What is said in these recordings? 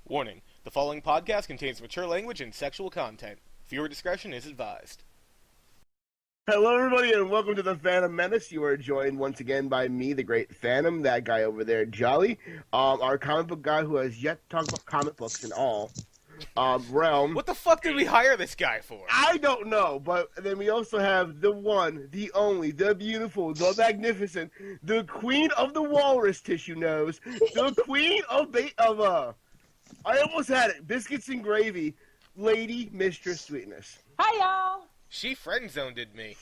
Warning, the following podcast contains mature language and sexual content. Viewer discretion is advised. Hello, everybody, and welcome to the Phannom Menace. You are joined once again by me, the great Phannom, that guy over there, Jolly, our comic book guy who has yet to talk about comic books in all realm. What the fuck did we hire this guy for? I don't know, but then we also have the one, the only, the beautiful, the magnificent, the queen of the walrus tissue nose, the queen of I almost had it, biscuits and gravy, Lady Mistress Sweetness. Hi, y'all. She friend-zoned me.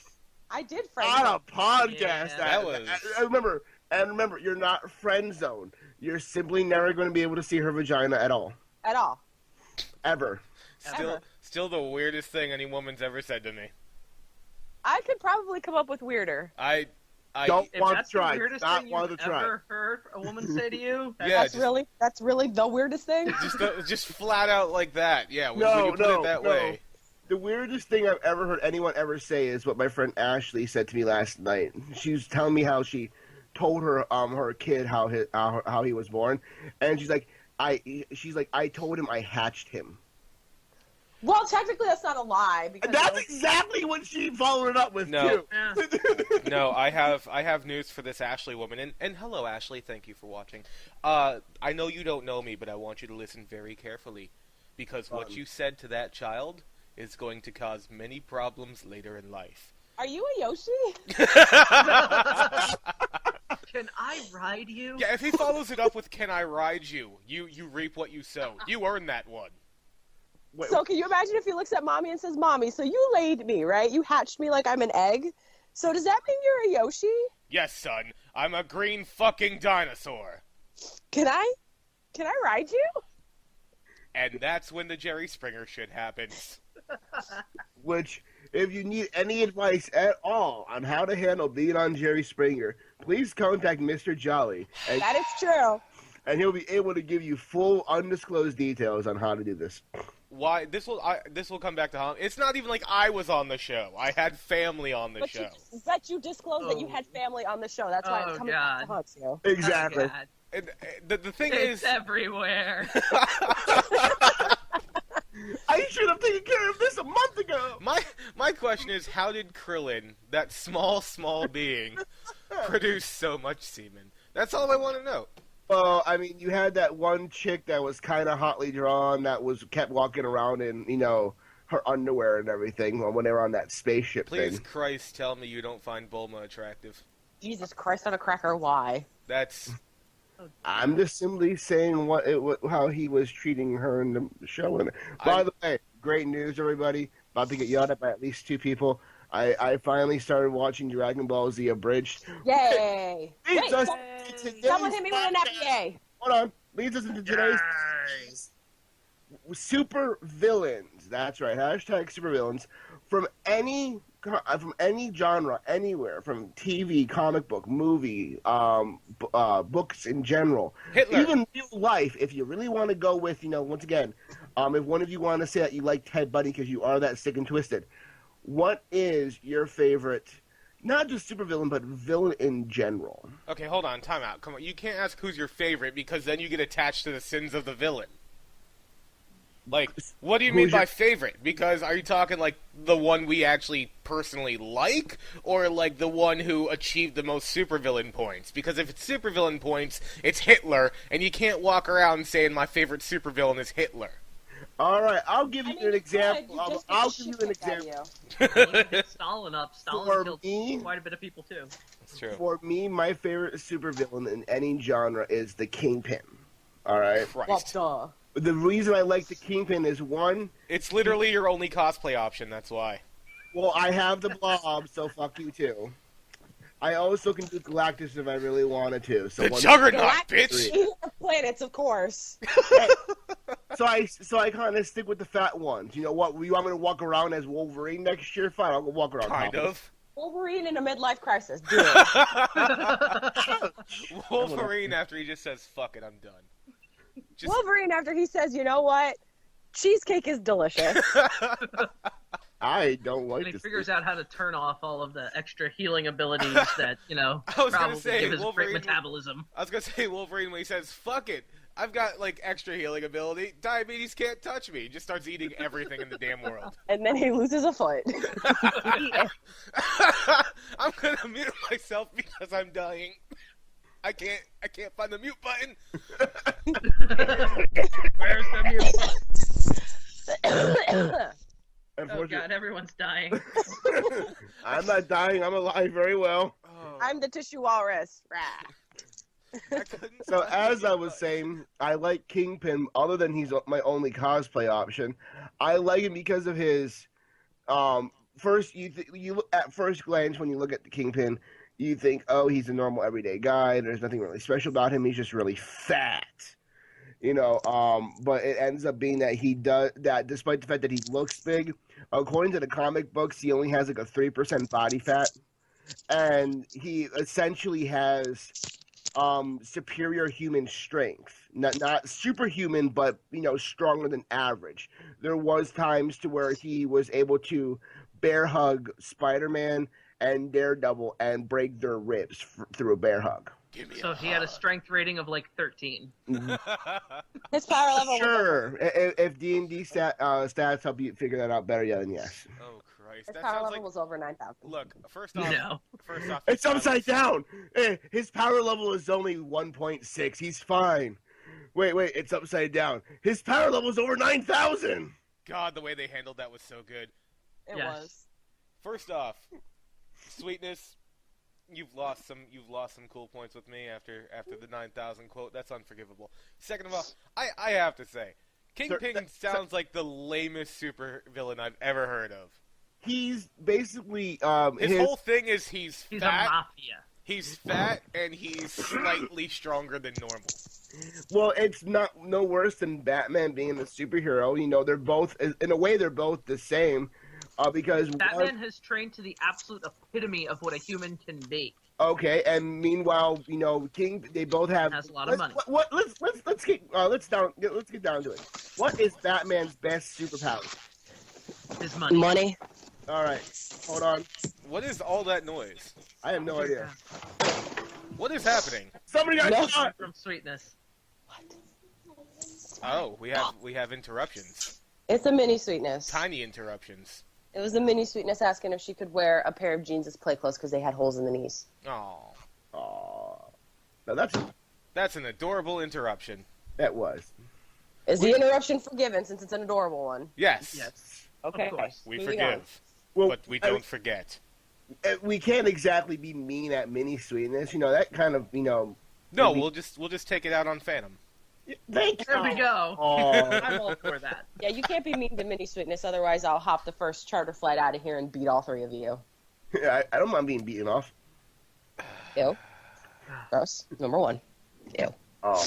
I did friend On zone. a podcast. Yeah, that was... Remember, you're not friend zoned. You're simply never going to be able to see her vagina at all. At all. Ever. Still the weirdest thing any woman's ever said to me. I could probably come up with weirder. I don't If want that's to try. the weirdest Not thing want you've to try. ever heard a woman say to you? Yeah, That's really the weirdest thing? just flat out like that. Yeah, when you put it that way. The weirdest thing I've ever heard anyone ever say is what my friend Ashley said to me last night. She was telling me how she told her her kid how he was born, and she's like, I told him I hatched him. Well, technically that's not a lie. Because That's exactly what she followed it up with, No. too. Yeah. No, I have news for this Ashley woman, and hello Ashley, thank you for watching. I know you don't know me, but I want you to listen very carefully, because what you said to that child is going to cause many problems later in life. Are you a Yoshi? Can I ride you? Yeah, if he follows it up with "Can I ride you?" You reap what you sow. You earn that one. Wait, So can you imagine if he looks at mommy and says, "Mommy, so you laid me, right? You hatched me like I'm an egg. So does that mean you're a Yoshi? Yes, son. I'm a green fucking dinosaur. Can I ride you?" And that's when the Jerry Springer shit happens. which, if you need any advice at all on how to handle being on Jerry Springer, please contact Mr. Jolly, and That is true. he'll be able to give you full, undisclosed details on how to do this. Why this will come back to haunt. It's not even like I was on the show. I had family on the show. But you disclosed that you had family on the show. That's why it's coming back to haunt you. Exactly. Oh, God. And, the thing It's is, everywhere. I should have taken care of this a month ago. my question is, how did Krillin, that small being, produce so much semen? That's all I want to know. Well, I mean, you had that one chick that was kind of hotly drawn that kept walking around in, her underwear and everything when they were on that spaceship Please, thing. Christ, tell me you don't find Bulma attractive. Jesus Christ on a cracker, why? That's... I'm just simply saying how he was treating her in the show. By the way, great news, everybody. About to get yelled at by at least 2 people. I finally started watching Dragon Ball Z Abridged. Yay! Leads us Wait, to today's someone hit me with an podcast. FBA. Hold on. Leads us into today's Supervillains. That's right. Hashtag Supervillains. From any genre, anywhere, from TV, comic book, movie, books in general, Hitler. even real life. If you really want to go with, once again, if one of you want to say that you like Ted Bundy because you are that sick and twisted, what is your favorite, not just supervillain, but villain in general? Okay, hold on, time out. Come on, you can't ask who's your favorite because then you get attached to the sins of the villain. Like, what do you mean by favorite? Because are you talking like the one we actually personally like, or like the one who achieved the most supervillain points? Because if it's supervillain points, it's Hitler, and you can't walk around saying my favorite supervillain is Hitler. All right, I'll give you an example. I'll give you an example. Stalin up. Stalin For killed me- quite a bit of people, too. That's true. For me, my favorite supervillain in any genre is the Kingpin. All right. Christ. Well, The reason I like the Kingpin is, one, It's literally your only cosplay option, that's why. well, I have the Blob, so fuck you too. I also can do Galactus if I really wanted to. So The one- Juggernaut, Galactic bitch! planets, of course. So I kind of stick with the fat ones. You know what? You want me to walk around as Wolverine next year? Fine, I'll go walk around. Kind of. Wolverine in a midlife crisis. Do it. Wolverine after he just says, fuck it, I'm done. Just... Wolverine after he says, you know what? Cheesecake is delicious. I don't And like he this. figures out how to turn off all of the extra healing abilities that, I was gonna probably say, give his Wolverine- great metabolism. I was gonna say Wolverine when he says, fuck it, I've got like extra healing ability. Diabetes can't touch me. He just starts eating everything in the damn world. And then he loses a foot. I'm gonna mute myself because I'm dying. I can't find the mute button. Where's the mute button? Oh Unfortunately, god, everyone's dying. I'm not dying. I'm alive very well. Oh, I'm the tissue walrus. Rah. I couldn't So touch as the I mute was button. saying, I like Kingpin. Other than he's my only cosplay option, I like him because of his. First, you at first glance when you look at the Kingpin, you think, oh, he's a normal everyday guy. There's nothing really special about him. He's just really fat. But it ends up being that he does that despite the fact that he looks big. According to the comic books, he only has like a 3% body fat, and he essentially has superior human strength. Not superhuman, but stronger than average. There was times to where he was able to bear hug Spider-Man and Daredevil and break their ribs through a bear hug. Give me So a he had a hug. strength rating of like 13. His power level was Sure, if D&D stats help you figure that out better, yeah, then yes. Oh Christ! his That power sounds level like. was over 9,000. Look, first off, No. It's upside down. His power level is only 1.6. He's fine. Wait, it's upside down. His power level is over 9,000. God, the way they handled that was so good. It Yes. was. First off, Sweetness, you've lost some cool points with me after the 9,000 quote. That's unforgivable. Second of all, I have to say, Kingpin sounds like the lamest super villain I've ever heard of. He's basically His whole thing is he's He's fat. a mafia. He's fat and he's slightly stronger than normal. Well, it's no worse than Batman being a superhero. They're both in a way they're both the same. Because Batman has trained to the absolute epitome of what a human can be. okay, and meanwhile, they both have Has a lot of money. Let's get down to it. What is Batman's best superpower? His money. Money. All right, hold on. What is all that noise? I have no idea. What is happening? Somebody got No. shot. From Sweetness. Oh, we have interruptions. It's a mini Sweetness. Tiny interruptions. It was a mini Sweetness asking if she could wear a pair of jeans as play clothes because they had holes in the knees. Oh, Aw. Now that's an adorable interruption. that was. Is the interruption forgiven since it's an adorable one? Yes. Yes. Okay. Of course. We Moving on. forgive, Well, but we don't forget. we can't exactly be mean at mini Sweetness. That kind of No, maybe- we'll just take it out on Phannom. Thank There we go. Aw. I'm all for that. Yeah, you can't be mean to mini Sweetness, otherwise I'll hop the first charter flight out of here and beat all three of you. I don't mind being beaten off. Ew. Gross. Number one. Ew. Oh.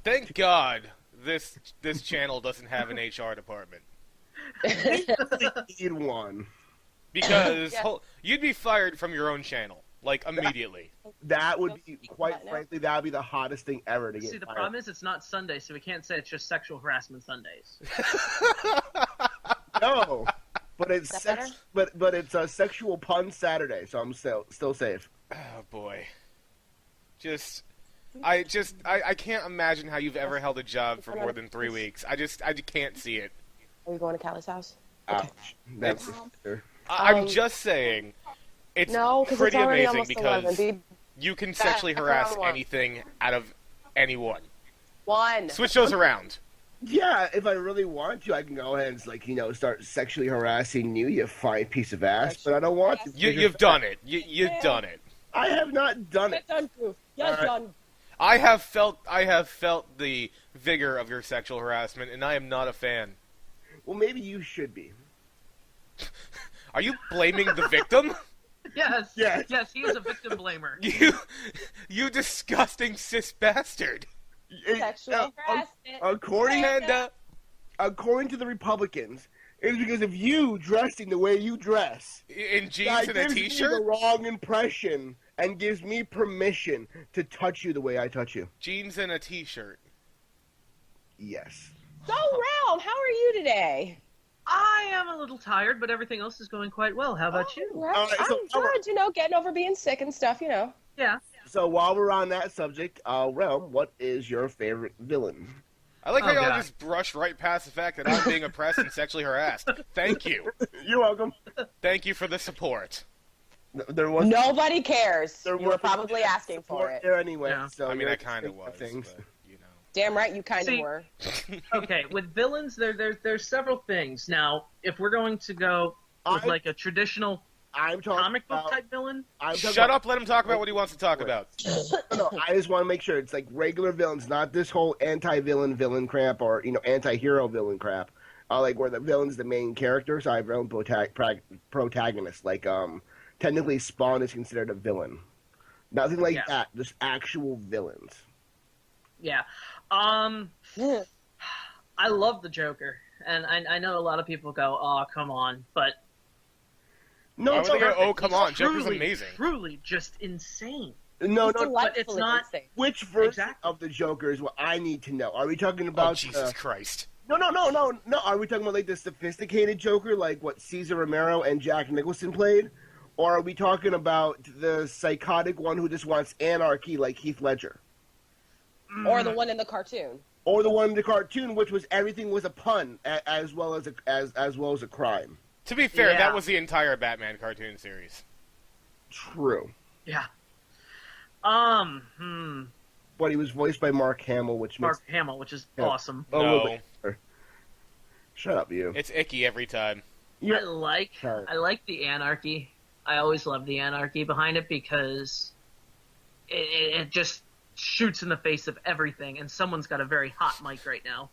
Thank God this channel doesn't have an HR department Need one. because Yeah. you'd be fired from your own channel like immediately. That would be, Speak quite about it now. frankly, that would be the hottest thing ever to get See, the fired. problem is it's not Sunday, so we can't say it's just sexual harassment Sundays. No, but it's Is that sex, but it's a sexual pun Saturday, so I'm still safe. Oh boy, I can't imagine how you've ever held a job for more than 3 weeks. I can't see it. Are we going to Callie's house? Ouch. That's I'm just saying, it's No, because it's pretty already amazing almost because 11. Be you can sexually harass one. anything out of anyone. one. Switch those around. yeah. If I really want to, I can go ahead and start sexually harassing you, you fine piece of ass. But I don't want to. You've done it. You've done it. I have not done it. Get done, Proof. Get All right. done. I have felt the vigor of your sexual harassment, and I am not a fan. Well, maybe you should be. Are you blaming the victim? Yes. Yes. Yes, he is a victim blamer. You disgusting cis bastard. Sexual harassment. According Panda. according to the Republicans, it's because of you dressing the way you dress. In jeans That and a gives me the t-shirt? wrong impression and gives me permission to touch you the way I touch you. Jeans and a t-shirt. Yes. So, Round, how are you today? I am a little tired, but everything else is going quite well. How about you? Right. All right, so- I'm good, getting over being sick and stuff, Yeah. So while we're on that subject, Realm, what is your favorite villain? I like how Oh, y'all God. just brush right past the fact that I'm being oppressed and sexually harassed. Thank you. You're welcome. Thank you for the support. There was Nobody cares. There You were was probably asking for it. there anyway. Yeah. So I mean, you're I kind of thinking was, things. but, you know. Damn right, you kind of See- were. Okay, with villains, there's several things. Now, if we're going to go with like a traditional I'm talking comic book about, type villain, I'm talking Shut about, up, let him talk about what he wants to talk about. No, I just want to make sure it's like regular villains, not this whole anti-villain crap or anti-hero villain crap. Like where the villain's the main character, so I have villain protagonist. Like technically Spawn is considered a villain. Nothing like Yeah. that. Just actual villains. yeah. I love the Joker, and I know a lot of people go, "Oh, come on," but No, Why would no, they go, oh, come on, Joker's truly, amazing. truly just insane. no, It's no. delightfully not- insane. Which version Exactly. of the Joker is what I need to know? Are we talking about Oh, Jesus Christ. No. Are we talking about like the sophisticated Joker, like what Cesar Romero and Jack Nicholson played, or are we talking about the psychotic one who just wants anarchy, like Heath Ledger, Or the one in the cartoon. or the one in the cartoon, which was everything was a pun as well as a crime? To be fair, Yeah. that was the entire Batman cartoon series. True, Yeah. but he was voiced by Mark Hamill, which Mark makes Hamill, which is Yeah. awesome. a little No. bit better. Shut up, you. It's icky every time. Yeah. I like the anarchy. I always love the anarchy behind it because it just shoots in the face of everything, and someone's got a very hot mic right now.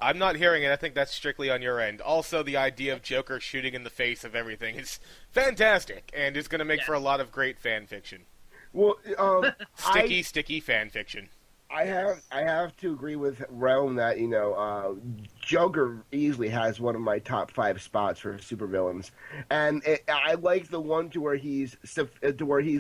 I'm not hearing it. I think that's strictly on your end. Also, the idea of Joker shooting in the face of everything is fantastic and is going to make Yeah. for a lot of great fan fiction. Well, Sticky fan fiction. I have to agree with Realm that Joker easily has one of my top 5 spots for supervillains, and I like the one to where he's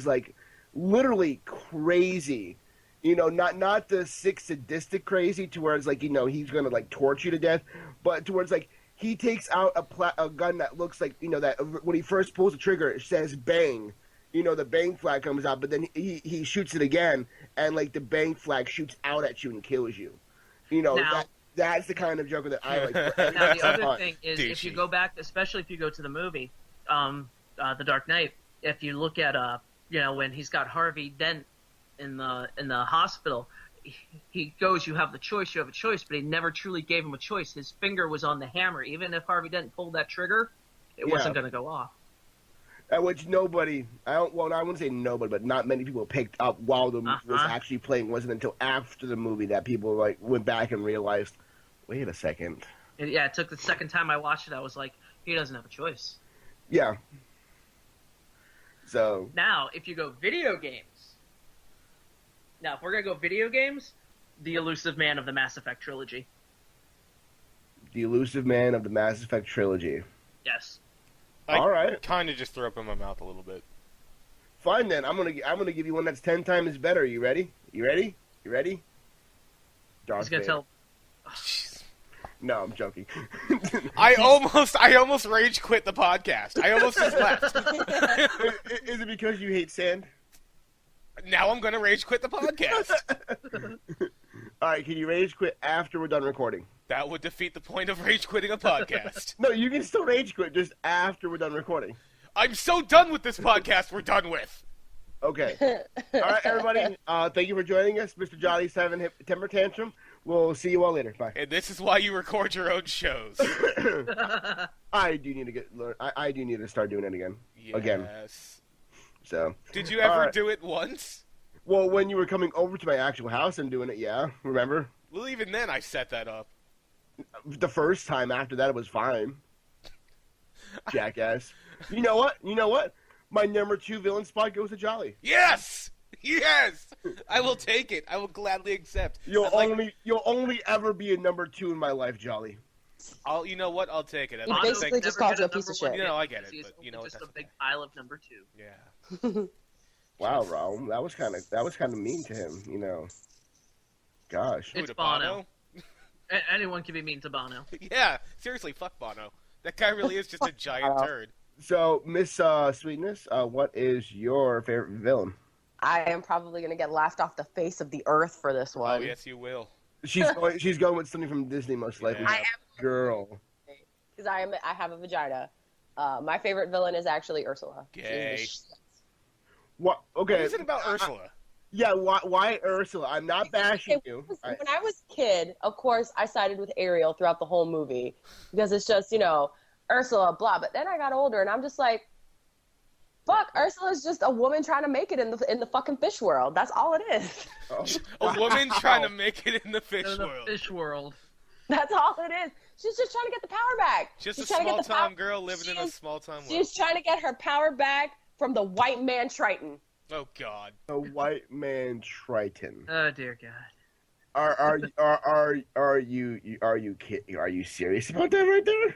like literally crazy, not the sick sadistic crazy to where it's like he's gonna like torture you to death, but towards like he takes out a gun that looks like that when he first pulls the trigger it says bang. The bang flag comes out, but then he shoots it again, and like the bang flag shoots out at you and kills you. Now- That's the kind of Joker that I like. Now, the other thing is, if Douchey. you go back, especially if you go to the movie, The Dark Knight, if you look at, when he's got Harvey Dent in the hospital, he goes, you have a choice, but he never truly gave him a choice. His finger was on the hammer. Even if Harvey Dent pulled that trigger, it wasn't going to go off. Which nobody, I wouldn't say nobody, but not many people picked up while the movie was actually playing. It wasn't until after the movie that people like went back and realized, wait a second. It took the second time I watched it, I was like, he doesn't have a choice. Yeah. So Now, if you go video games, if we're going to go video games, the elusive man of the Mass Effect trilogy. the elusive man of the Mass Effect trilogy. Yes. All right. Kind of just threw up in my mouth a little bit. Fine then. I'm gonna give you one that's 10 times better. You ready? Darth I was going to Vader. tell. Jeez. No, I'm joking. I almost rage quit the podcast. I almost just left. Is it because you hate sand? Now I'm going to rage quit the podcast. All right, can you rage quit after we're done recording? That would defeat the point of rage quitting a podcast. No, you can still rage quit just after we're done recording. I'm so done with this podcast we're done with. Okay. All right, everybody. Thank you for joining us, Mr. Jolly 7 Temper Tantrum. We'll see you all later. Bye. And this is why you record your own shows. I do need to I do need to start doing it again. Yes. Again. So. Did you ever Alright. do it once? Well, when you were coming over to my actual house and doing it, yeah. Remember? Well, even then I set that up. The first time after that, it was fine. Jackass. You know what? My number 2 villain spot goes to Jolly. Yes! Yes! I will take it. I will gladly accept. You'll I'd only ever be a number 2 in my life, Jolly. you know what? I'll take it. He basically just called you a piece of shit. You know, I get it, He's but you know just what, a that's big okay. pile of number 2. Yeah. Wow, Raul, that was kind of mean to him, Gosh. Who, It's to Bono. Anyone can be mean to Bono. Yeah, seriously, fuck Bono. That guy really is just a giant turd. So, Miss Sweetness, what is your favorite villain? I am probably going to get laughed off the face of the earth for this one. Oh, yes, you will. She's going with something from Disney, most likely. Yeah. I am Girl. because I have a vagina. My favorite villain is actually Ursula. Gay. She's the What? Okay. What is it about Ursula? Yeah. Why Ursula? I'm not bashing you. When I was a kid, of course, I sided with Ariel throughout the whole movie because it's just, Ursula, blah. But then I got older, and I'm just like, fuck, Ursula's just a woman trying to make it in the fucking fish world. That's all it is. A woman trying to make it in the fish In the world. fish world. That's all it is. She's just trying to get the power back. Just She's a trying to get the small-time power- girl living in a She's- small-time world. She's trying to get her power back from the white man Triton. Oh, God. A white man Triton. Oh dear God. Are you serious about that right there?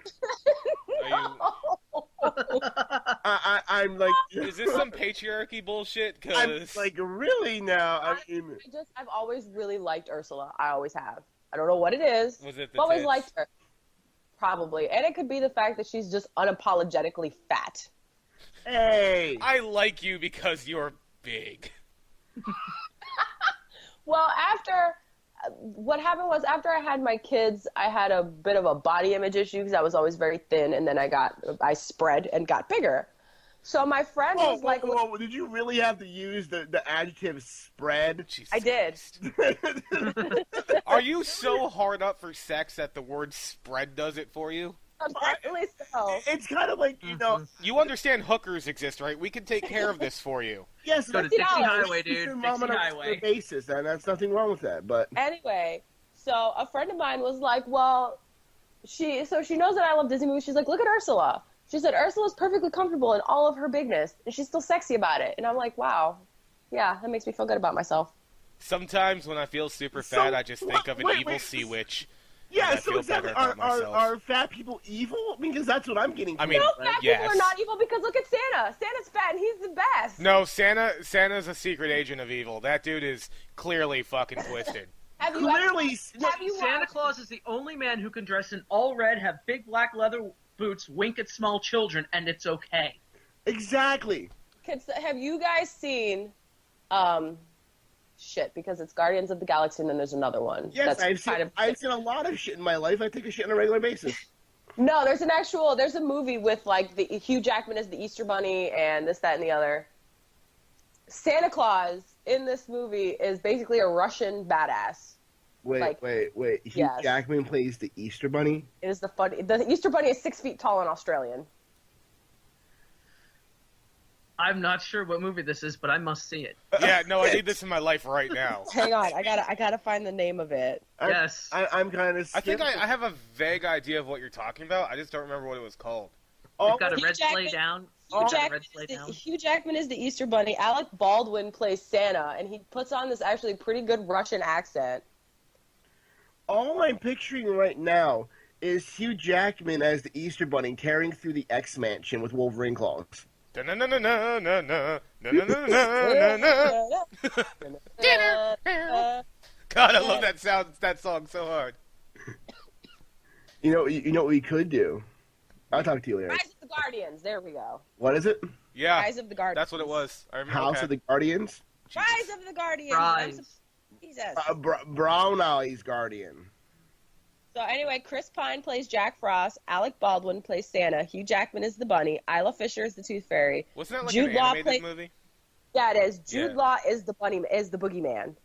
I'm like, Is this some patriarchy bullshit? I'm Cause like, really now? I mean, I've always really liked Ursula. I always have. I don't know what it is. was it the I've always tits? liked her. Probably. And it could be the fact that she's just unapologetically fat. hey, I like you because you're big. Well, what happened was after I had my kids, I had a bit of a body image issue because I was always very thin, and then I spread and got bigger. So my friend was like, whoa, did you really have to use the adjective spread? Jesus I did. Christ. Are you so hard up for sex that the word spread does it for you? Apparently so. It's kind of like, You understand hookers exist, right? We can take care of this for you. yes, Go to that's Dixie $50. Highway, your dude. mom Dixie on a Highway. regular basis, and that's nothing wrong with that. But Anyway, so a friend of mine was like, well, she knows that I love Disney movies. She's like, look at Ursula. She said, Ursula's perfectly comfortable in all of her bigness, and she's still sexy about it. And I'm like, wow. Yeah, that makes me feel good about myself. Sometimes when I feel super So, fat, I just think of an wait, evil wait. sea witch. yeah, I so feel exactly, better about myself. are fat people evil? Because that's what I'm getting. I from mean, it. No, fat yes. people are not evil because look at Santa. Santa's fat, and he's the best. No, Santa's a secret agent of evil. That dude is clearly fucking twisted. Have you Clearly, have you Santa watched- Claus is the only man who can dress in all red, have big black leather boots, wink at small children, and it's okay. exactly. Have you guys seen, shit, because it's Guardians of the Galaxy and then there's another one. Yes, that's I've seen a lot of shit in my life. I take a shit on a regular basis. No, there's a movie with like the Hugh Jackman as the Easter Bunny and this, that, and the other. Santa Claus in this movie is basically a Russian badass. Wait. Hugh Yes. Jackman plays the Easter Bunny. It is the Easter Bunny is 6 feet tall and Australian. I'm not sure what movie this is, but I must see it. Yeah, no, I need this in my life right now. Hang on, I gotta find the name of it. Yes. I'm kind of. I think I have a vague idea of what you're talking about. I just don't remember what it was called. We've got a Hugh red sleigh Jackman- down. Hugh Jackman is the Easter Bunny. Alec Baldwin plays Santa, and he puts on this actually pretty good Russian accent. All I'm picturing right now is Hugh Jackman as the Easter Bunny tearing through the X Mansion with Wolverine claws. Da-na-na-na-na-na-na, na-na-na-na-na-na. God, I love that song so hard. You know what we could do? I'll talk to you later. Rise of the Guardians. There we go. What is it? Yeah, Rise of the Guardians. that's what it was. I remember. House of the Guardians? Rise of the Guardians. Rise. Jesus. Brown Eyes Guardian. So anyway, Chris Pine plays Jack Frost. Alec Baldwin plays Santa. Hugh Jackman is the Bunny. Isla Fisher is the Tooth Fairy. Wasn't that like Jude an Law animated play- movie? Yeah, it is. Jude Yeah. Law is the boogeyman.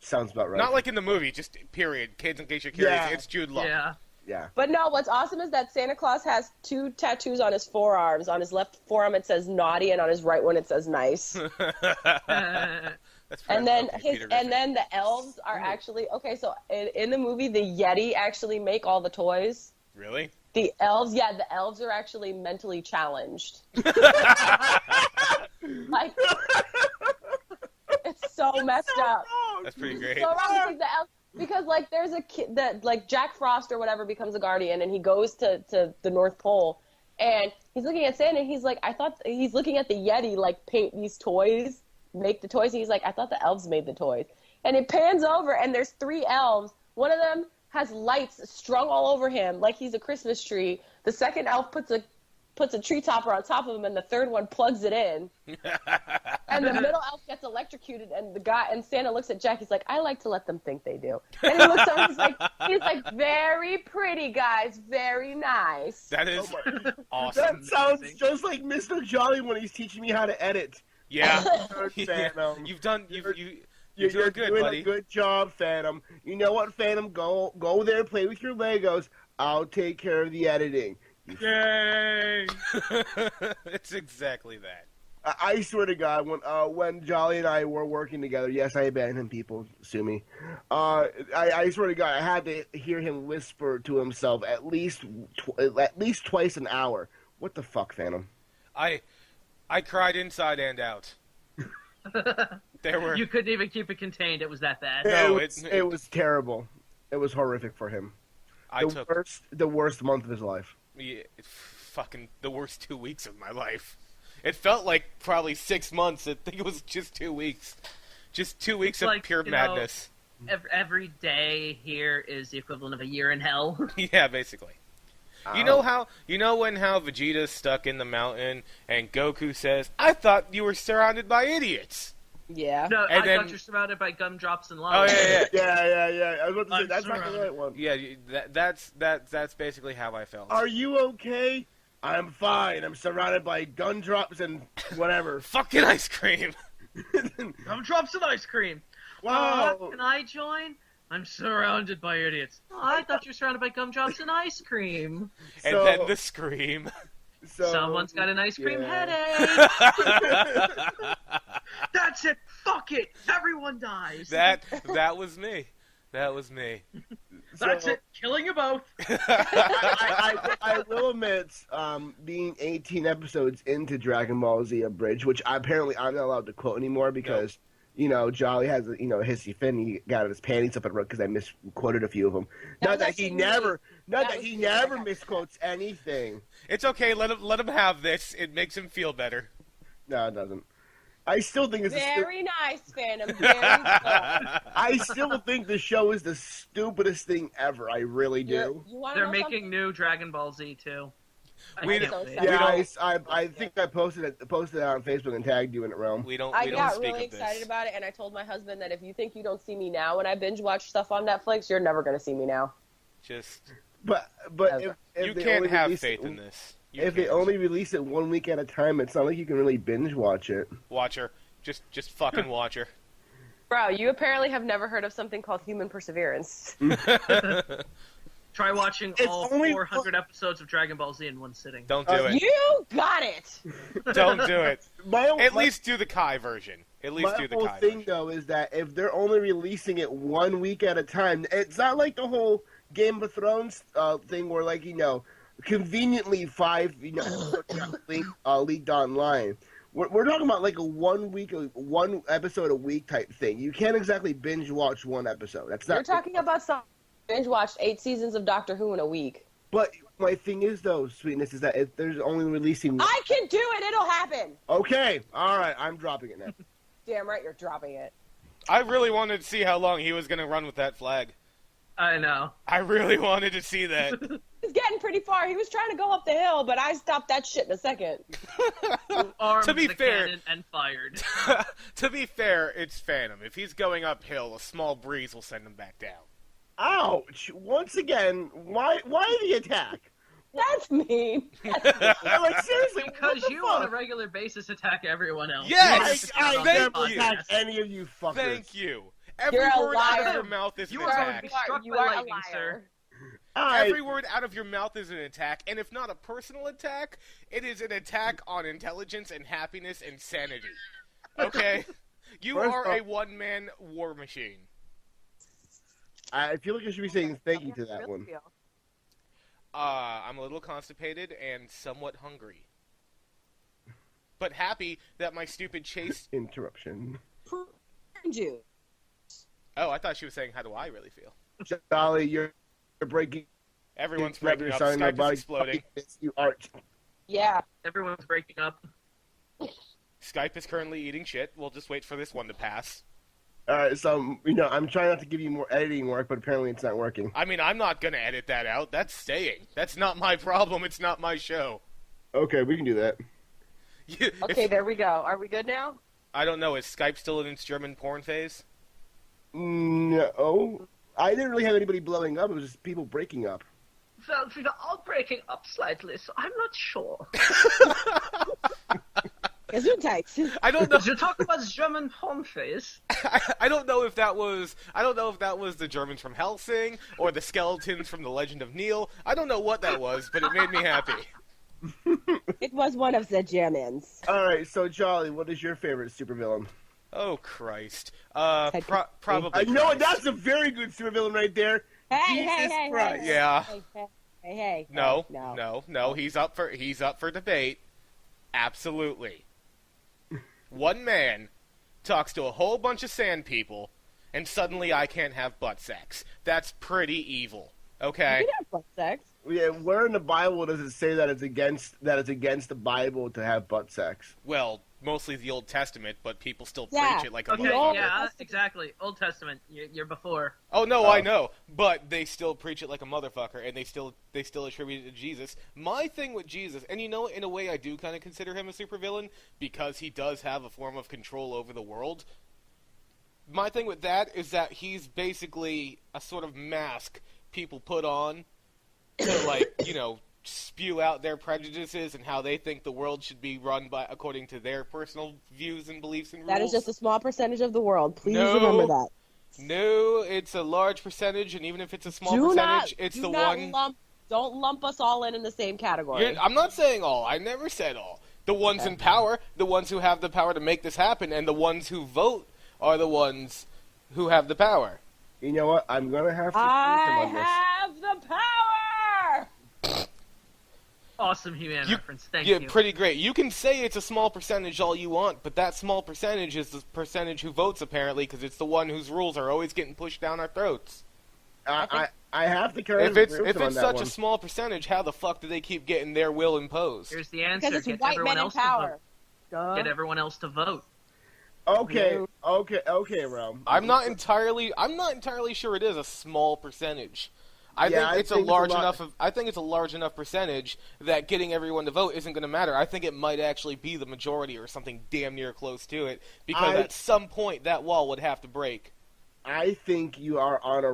Sounds about right. Not like in the movie, just period. Kids, in case you're curious, Yeah. it's Jude Law. Yeah. Yeah. But no, what's awesome is that Santa Claus has 2 tattoos on his forearms. On his left forearm it says naughty, and on his right one it says nice. That's And then Peter Griffin. the elves are actually okay. So in the movie, the Yeti actually make all the toys. Really? The elves are actually mentally challenged. Like, it's so messed up. That's pretty great. So wrong because the elves, because like there's a kid that like Jack Frost or whatever becomes a guardian, and he goes to the North Pole, and he's looking at Santa, and he's like, I thought he's looking at the Yeti like paint these toys, make the toys. And he's like, I thought the elves made the toys, and it pans over, and there's 3 elves. One of them has lights strung all over him like he's a Christmas tree. The second elf puts a puts a tree topper on top of him, and the third one plugs it in. And the middle elf gets electrocuted, and Santa looks at Jack. He's like, I like to let them think they do. And he looks at him, he's like, very pretty, guys, very nice. That is awesome. That sounds just like Mr. Jolly when he's teaching me how to edit. Yeah. Phannom. You're doing a good job, Phannom. You know what, Phannom? Go there, play with your Legos. I'll take care of the editing. Yay! It's exactly that. I swear to God, when Jolly and I were working together, yes, I abandoned him, people, sue me. I swear to God, I had to hear him whisper to himself at least twice an hour. What the fuck, Phannom? I cried inside and out. You couldn't even keep it contained. It was that bad. No, it was terrible. It was horrific for him. The worst month of his life. Yeah, fucking the worst 2 weeks of my life. It felt like probably 6 months. I think it was just 2 weeks. Just 2 weeks of pure madness. Every day here is the equivalent of a year in hell. Yeah, basically. You know how Vegeta's stuck in the mountain and Goku says, "I thought you were surrounded by idiots." Yeah. No, I thought you're surrounded by gumdrops and lava. Oh yeah. Yeah. I was about to say that's not the right one. Yeah, that's basically how I felt. Are you okay? I'm fine. I'm surrounded by gumdrops and whatever. Fucking ice cream. Gumdrops and ice cream. Wow. Can I join? I'm surrounded by idiots. Oh, I thought you were surrounded by gumdrops and ice cream. And then the scream. Someone's got an ice cream headache. That's it. Fuck it. Everyone dies. That was me. That was me. That's it. Killing you both. I will admit, being 18 episodes into Dragon Ball Z Abridged, which I'm not allowed to quote anymore because, Jolly has a hissy fit and he got his panties up at work because I misquoted a few of them. Not that he never misquotes anything. It's okay. Let him have this. It makes him feel better. No, it doesn't. I still think it's very nice, Phannom. Very good. I still think the show is the stupidest thing ever. I really do. They're making new Dragon Ball Z too. I think I posted it on Facebook and tagged you in it, Realm. I got really excited about it, and I told my husband that if you think you don't see me now when I binge watch stuff on Netflix, you're never going to see me now. But if you can't have faith in this. If they only release it 1 week at a time, it's not like you can really binge watch it. Watch her. Just fucking watch her. Bro, you apparently have never heard of something called human perseverance. Try watching all 400 episodes of Dragon Ball Z in one sitting. Don't do it. You got it! Don't do it. At least do the Kai version. My whole thing, though, is that if they're only releasing it 1 week at a time, it's not like the whole Game of Thrones thing where, conveniently 5, leaked online. We're talking about like a 1 week, 1 episode a week type thing. You can't exactly binge watch one episode. That's not. You're talking about some binge watched 8 seasons of Doctor Who in a week. But my thing is, though, Sweetness, is that if there's only releasing. I can do it. It'll happen. Okay. All right. I'm dropping it now. Damn right, you're dropping it. I really wanted to see how long he was going to run with that flag. I know. I really wanted to see that. He's getting pretty far. He was trying to go up the hill, but I stopped that shit in a second. To be fair, and fired. To be fair, it's Phannom. If he's going uphill, a small breeze will send him back down. Ouch! Once again, why the attack? That's mean. Seriously, because you on a regular basis attack everyone else. Yes, I never attack any of you fuckers. Thank you. Every word out of your mouth is an attack. You are a liar. Sir. Every word out of your mouth is an attack, and if not a personal attack, it is an attack on intelligence and happiness and sanity. Okay? You are a one-man war machine. I feel like I should be saying thank you to that one. I'm a little constipated and somewhat hungry. But happy that my stupid chase... Interruption. You. Oh, I thought she was saying, how do I really feel? Dolly, you're breaking... Everyone's breaking up. Skype is exploding. You art. Yeah. Everyone's breaking up. Skype is currently eating shit. We'll just wait for this one to pass. Alright, so, I'm trying not to give you more editing work, but apparently it's not working. I mean, I'm not going to edit that out. That's staying. That's not my problem. It's not my show. Okay, we can do that. Okay, there we go. Are we good now? I don't know. Is Skype still in its German porn phase? No. I didn't really have anybody blowing up. It was just people breaking up. Well, we were all breaking up slightly, so I'm not sure. Gesundheit. I don't know. You're talking about German porn face. I don't know if that was. I don't know if that was the Germans from Helsing or the skeletons from The Legend of Neil. I don't know what that was, but it made me happy. It was one of the Germans. All right, so Charlie, what is your favorite supervillain? Oh Christ! Probably. I know Christ. that's a very good supervillain right there. Jesus Christ. Yeah. Hey. No. He's up for debate. Absolutely. One man talks to a whole bunch of sand people, and suddenly I can't have butt sex. That's pretty evil. Okay. You can have butt sex. Yeah, where in the Bible does it say that it's against the Bible to have butt sex? Well, mostly the Old Testament, but people still Yeah. preach it like a Okay, motherfucker. yeah, exactly. Old Testament. You're before. Oh no, I know, but they still preach it like a motherfucker, and they still attribute it to Jesus. My thing with Jesus, and you know, in a way, I do kind of consider him a supervillain because he does have a form of control over the world. My thing with that is that he's basically a sort of mask people put on to, like, you know, spew out their prejudices and how they think the world should be run by according to their personal views and beliefs and rules. That is just a small percentage of the world. Please No. remember that. No, it's a large percentage, and even if it's a small percentage, it's the one. Don't lump us all in the same category. I'm not saying all. I never said all. The ones in power, the ones who have the power to make this happen, and the ones who vote are the ones who have the power. You know what? I'm gonna have to I on this. have the power! Awesome He-Man reference. Thank you. Pretty great. You can say it's a small percentage all you want, but that small percentage is the percentage who votes, apparently, because it's the one whose rules are always getting pushed down our throats. I have to carry If it's such a small percentage, how the fuck do they keep getting their will imposed? Here's the answer. Because it's Get white everyone men in else power. to vote. Get everyone else to vote. Okay, Rome. I'm not entirely sure it is a small percentage. I think it's a large enough percentage that getting everyone to vote isn't going to matter. I think it might actually be the majority or something damn near close to it, because at some point that wall would have to break. I think you are on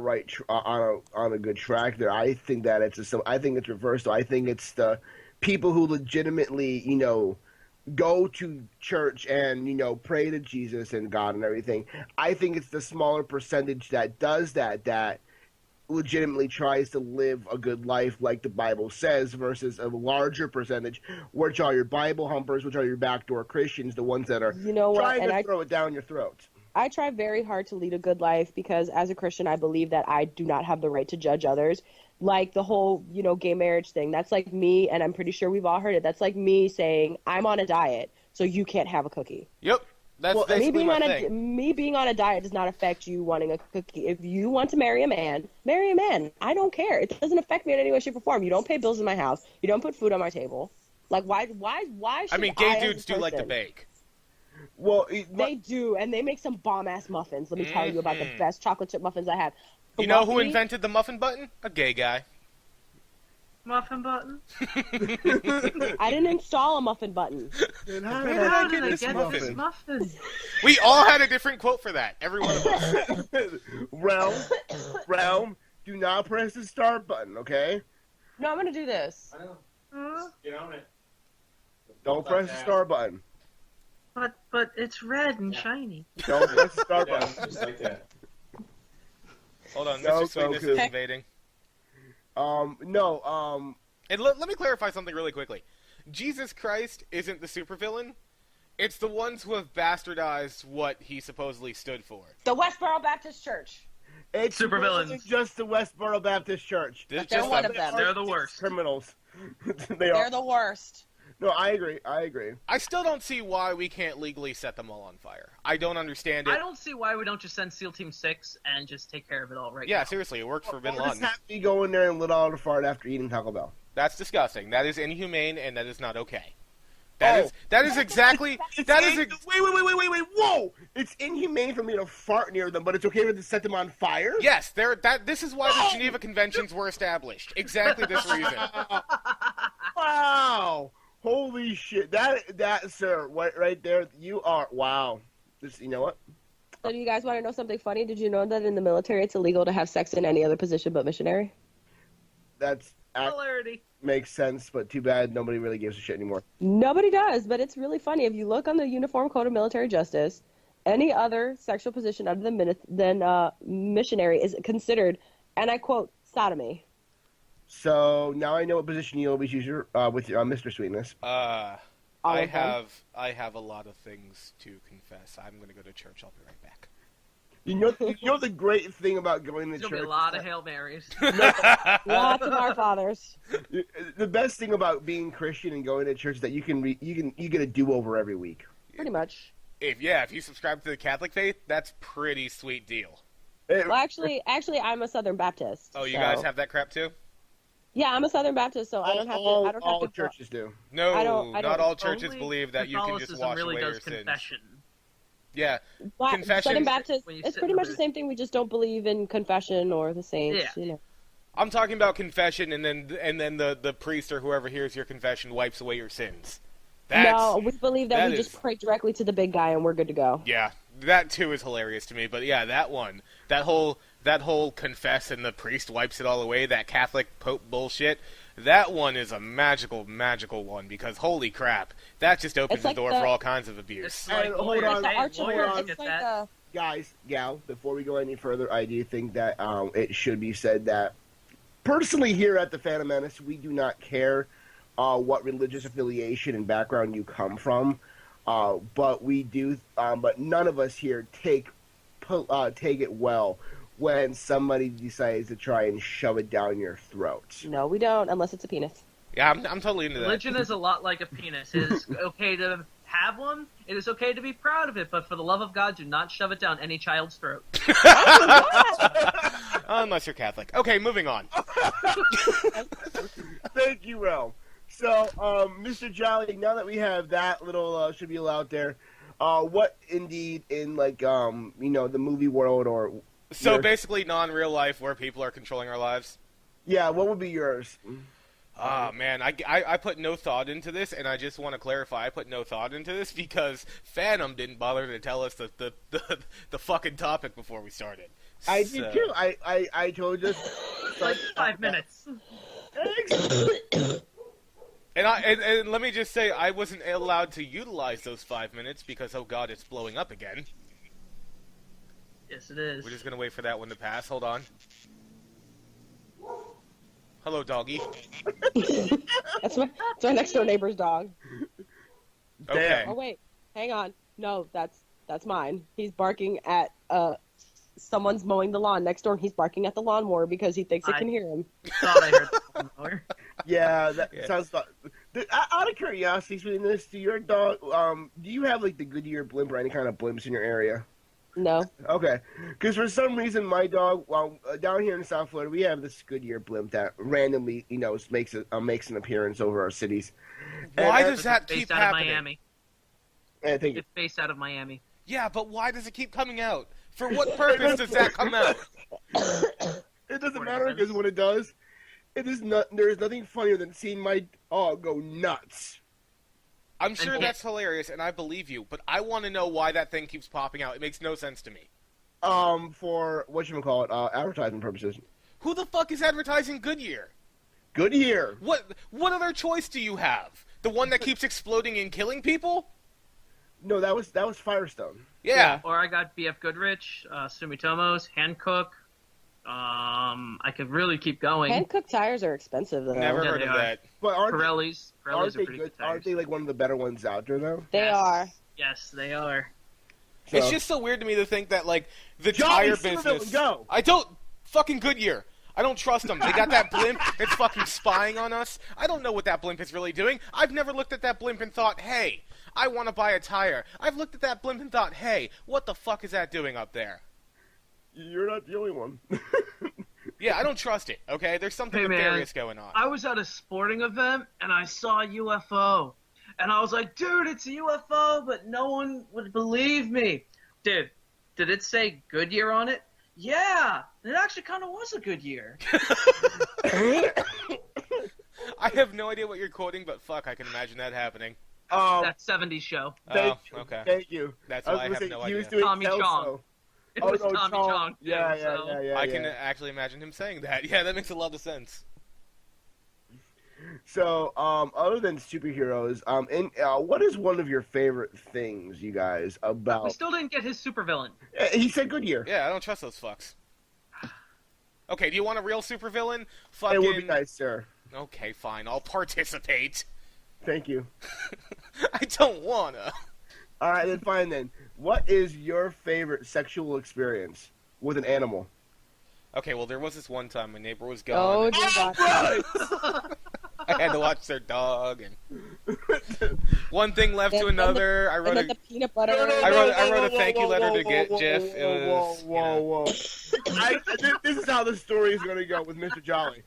a good track there. I think that I think it's reversed. I think it's the people who legitimately, you know, go to church and, you know, pray to Jesus and God and everything. I think it's the smaller percentage that does that legitimately tries to live a good life like the Bible says, versus a larger percentage, which are your Bible humpers, which are your backdoor Christians, the ones that are trying to throw it down your throat. I try very hard to lead a good life because as a Christian, I believe that I do not have the right to judge others. Like the whole, you know, gay marriage thing. That's like me, and I'm pretty sure we've all heard it. That's like me saying, I'm on a diet, so you can't have a cookie. Yep. That's basically my thing. Me being on a diet does not affect you wanting a cookie. If you want to marry a man, marry a man. I don't care. It doesn't affect me in any way, shape, or form. You don't pay bills in my house. You don't put food on my table. Like, why should I mean, gay dudes do like to bake. Well, they do, and they make some bomb-ass muffins. Let me tell you about the best chocolate chip muffins I have. You know who invented the muffin button? A gay guy. Muffin button? I didn't install a muffin button. How did I get this muffin? We all had a different quote for that. Every one of us. Realm, do not press the start button, okay? No, I'm going to do this. I know. Get on it. Don't press the start button. But it's red and shiny. Don't press the start button. Just like that. Hold on, Mr. Sweetness is invading. And let me clarify something really quickly. Jesus Christ isn't the supervillain. It's the ones who have bastardized what he supposedly stood for. The Westboro Baptist Church. It's Supervillains. Just the Westboro Baptist Church. They're one of them. They're the worst. Criminals. They're the worst. No, I agree. I still don't see why we can't legally set them all on fire. I don't understand it. I don't see why we don't just send SEAL Team 6 and just take care of it all now. Yeah, seriously, it worked for Bin Laden. Just have me go in there and let all the fart after eating Taco Bell. That's disgusting. That is inhumane, and that is not okay. That is exactly... Wait, whoa! It's inhumane for me to fart near them, but it's okay for me to set them on fire? Yes, this is why the Geneva Conventions were established. Exactly this reason. Wow! Holy shit! That sir, right there, you are wow. You know what? So do you guys want to know something funny? Did you know that in the military it's illegal to have sex in any other position but missionary? That Hilarity. makes sense, but too bad nobody really gives a shit anymore. Nobody does, but it's really funny. If you look on the Uniform Code of Military Justice, any other sexual position other than missionary is considered, and I quote, sodomy. So now I know what position you always use with Mr. Sweetness. I of them? have a lot of things to confess. I'm gonna go to church. I'll be right back. You know the great thing about going to There's church. gonna be a lot of Hail Marys. Lots of our fathers. The best thing about being Christian and going to church is that you get a do-over every week. Pretty much. If you subscribe to the Catholic faith, that's pretty sweet deal. Well, actually, I'm a Southern Baptist. Oh, you so- guys have that crap too? Yeah, I'm a Southern Baptist, so I don't have to. I don't have all to. churches do. No, I don't- not all churches Only believe that you can just Catholicism wash really away does your confession. sins. Yeah, But confession- Southern Baptist, When you it's sit pretty in much the- the same thing. We just don't believe in confession or the saints. Yeah. You know. I'm talking about confession, and then the priest or whoever hears your confession wipes away your sins. No, we believe that we is- just pray directly to the big guy and we're good to go. Yeah, that too is hilarious to me. But yeah, that whole confess and the priest wipes it all away. That Catholic Pope bullshit. That one is a magical one because holy crap, that just opens It's the like door the- for all kinds of abuse. It's like, And hold lawyers, on, It's the hey, Arch of lawyers hold on. It's get like that. Guys, gal, before we go any further, I do think that it should be said that personally here at the Phantom Menace, we do not care what religious affiliation and background you come from, but we do. But none of us here take it well when somebody decides to try and shove it down your throat. No, we don't, unless it's a penis. Yeah, I'm totally into that. Religion is a lot like a penis. It is okay to have one. It is okay to be proud of it, but for the love of God, do not shove it down any child's throat. Unless you're Catholic. Okay, moving on. Thank you, Rel. So, Mr. Jolly, now that we have that little spiel out there, what indeed in the movie world or So basically, non-real life where people are controlling our lives. yeah, what would be yours? Ah, man, I put no thought into this, and I just want to clarify, I put no thought into this because Phannom didn't bother to tell us the fucking topic before we started. I did too. I told you. Like 5 minutes. And let me just say, I wasn't allowed to utilize those 5 minutes because, oh god, it's blowing up again. Yes, it is. We're just gonna wait for that one to pass. Hold on. Hello, doggy. That's my next door neighbor's dog. Okay. Oh wait, hang on. No, that's mine. He's barking at someone's mowing the lawn next door. And he's barking at the lawnmower because he thinks it can hear him. Thought I heard the lawnmower. Yeah, that Yeah. sounds. Out of curiosity, between this, do your dog? Do you have like the Goodyear blimp or any kind of blimps in your area? No. Okay, because for some reason my dog, down here in South Florida, we have this Goodyear blimp that randomly, makes an appearance over our cities. Why And- does that It's keep based out of happening? Miami. I think It's based out of Miami. Yeah, but why does it keep coming out? For what purpose does that come out? it doesn't matter because when it does, it is not. There is nothing funnier than seeing my dog go nuts. I'm sure And- that's hilarious, and I believe you, but I want to know why that thing keeps popping out. It makes no sense to me. For whatchamacallit, advertising purposes. Who the fuck is advertising Goodyear? Goodyear. What other choice do you have? The one that keeps exploding and killing people? No, that was Firestone. Yeah. Or I got BF Goodrich, Sumitomo's, Hankook. I could really keep going. Hand-cooked tires are expensive, though. Never Yeah, heard they of are. that. But Pirelli's. aren't Pirelli's they are pretty good? good tires. Aren't they like one of the better ones out there though? They Yes. are. Yes, they are. So- It's just so weird to me to think that, like, the Johnny tire Supervillain, business... go! I don't... Fucking Goodyear. I don't trust them. They got that blimp. It's fucking spying on us. I don't know what that blimp is really doing. I've never looked at that blimp and thought, hey, I want to buy a tire. I've looked at that blimp and thought, hey, what the fuck is that doing up there? You're not the only one. Yeah, I don't trust it, okay? There's something Hey, man. nefarious going on. I was at a sporting event and I saw a UFO. And I was like, dude, it's a UFO, but no one would believe me. Dude, did it say Goodyear on it? Yeah, it actually kind of was a Goodyear. I have no idea what you're quoting, but fuck, I can imagine that happening. That 70s show. Thank you. Okay. Thank you. That's was why I gonna have say, no he idea. was doing Tommy Kelso. Chong. It was Tommy Chong. Too, Yeah, so. yeah. I can actually imagine him saying that. Yeah, that makes a lot of sense. So, other than superheroes, what is one of your favorite things, you guys, We about? still didn't get his supervillain. He said Goodyear. Yeah, I don't trust those fucks. Okay, do you want a real supervillain? It Fucking. would be nice, sir. Okay, fine. I'll participate. Thank you. I don't wanna. All right, then fine then. What is your favorite sexual experience with an animal? Okay, well, there was this one time my neighbor was Oh, gone. dear God. I had to watch their dog, and one thing left to And then another. I And wrote then a the peanut butter. I wrote a thank you letter to get Jeff. It was, Whoa. This is how the story is going to go with Mr. Jolly.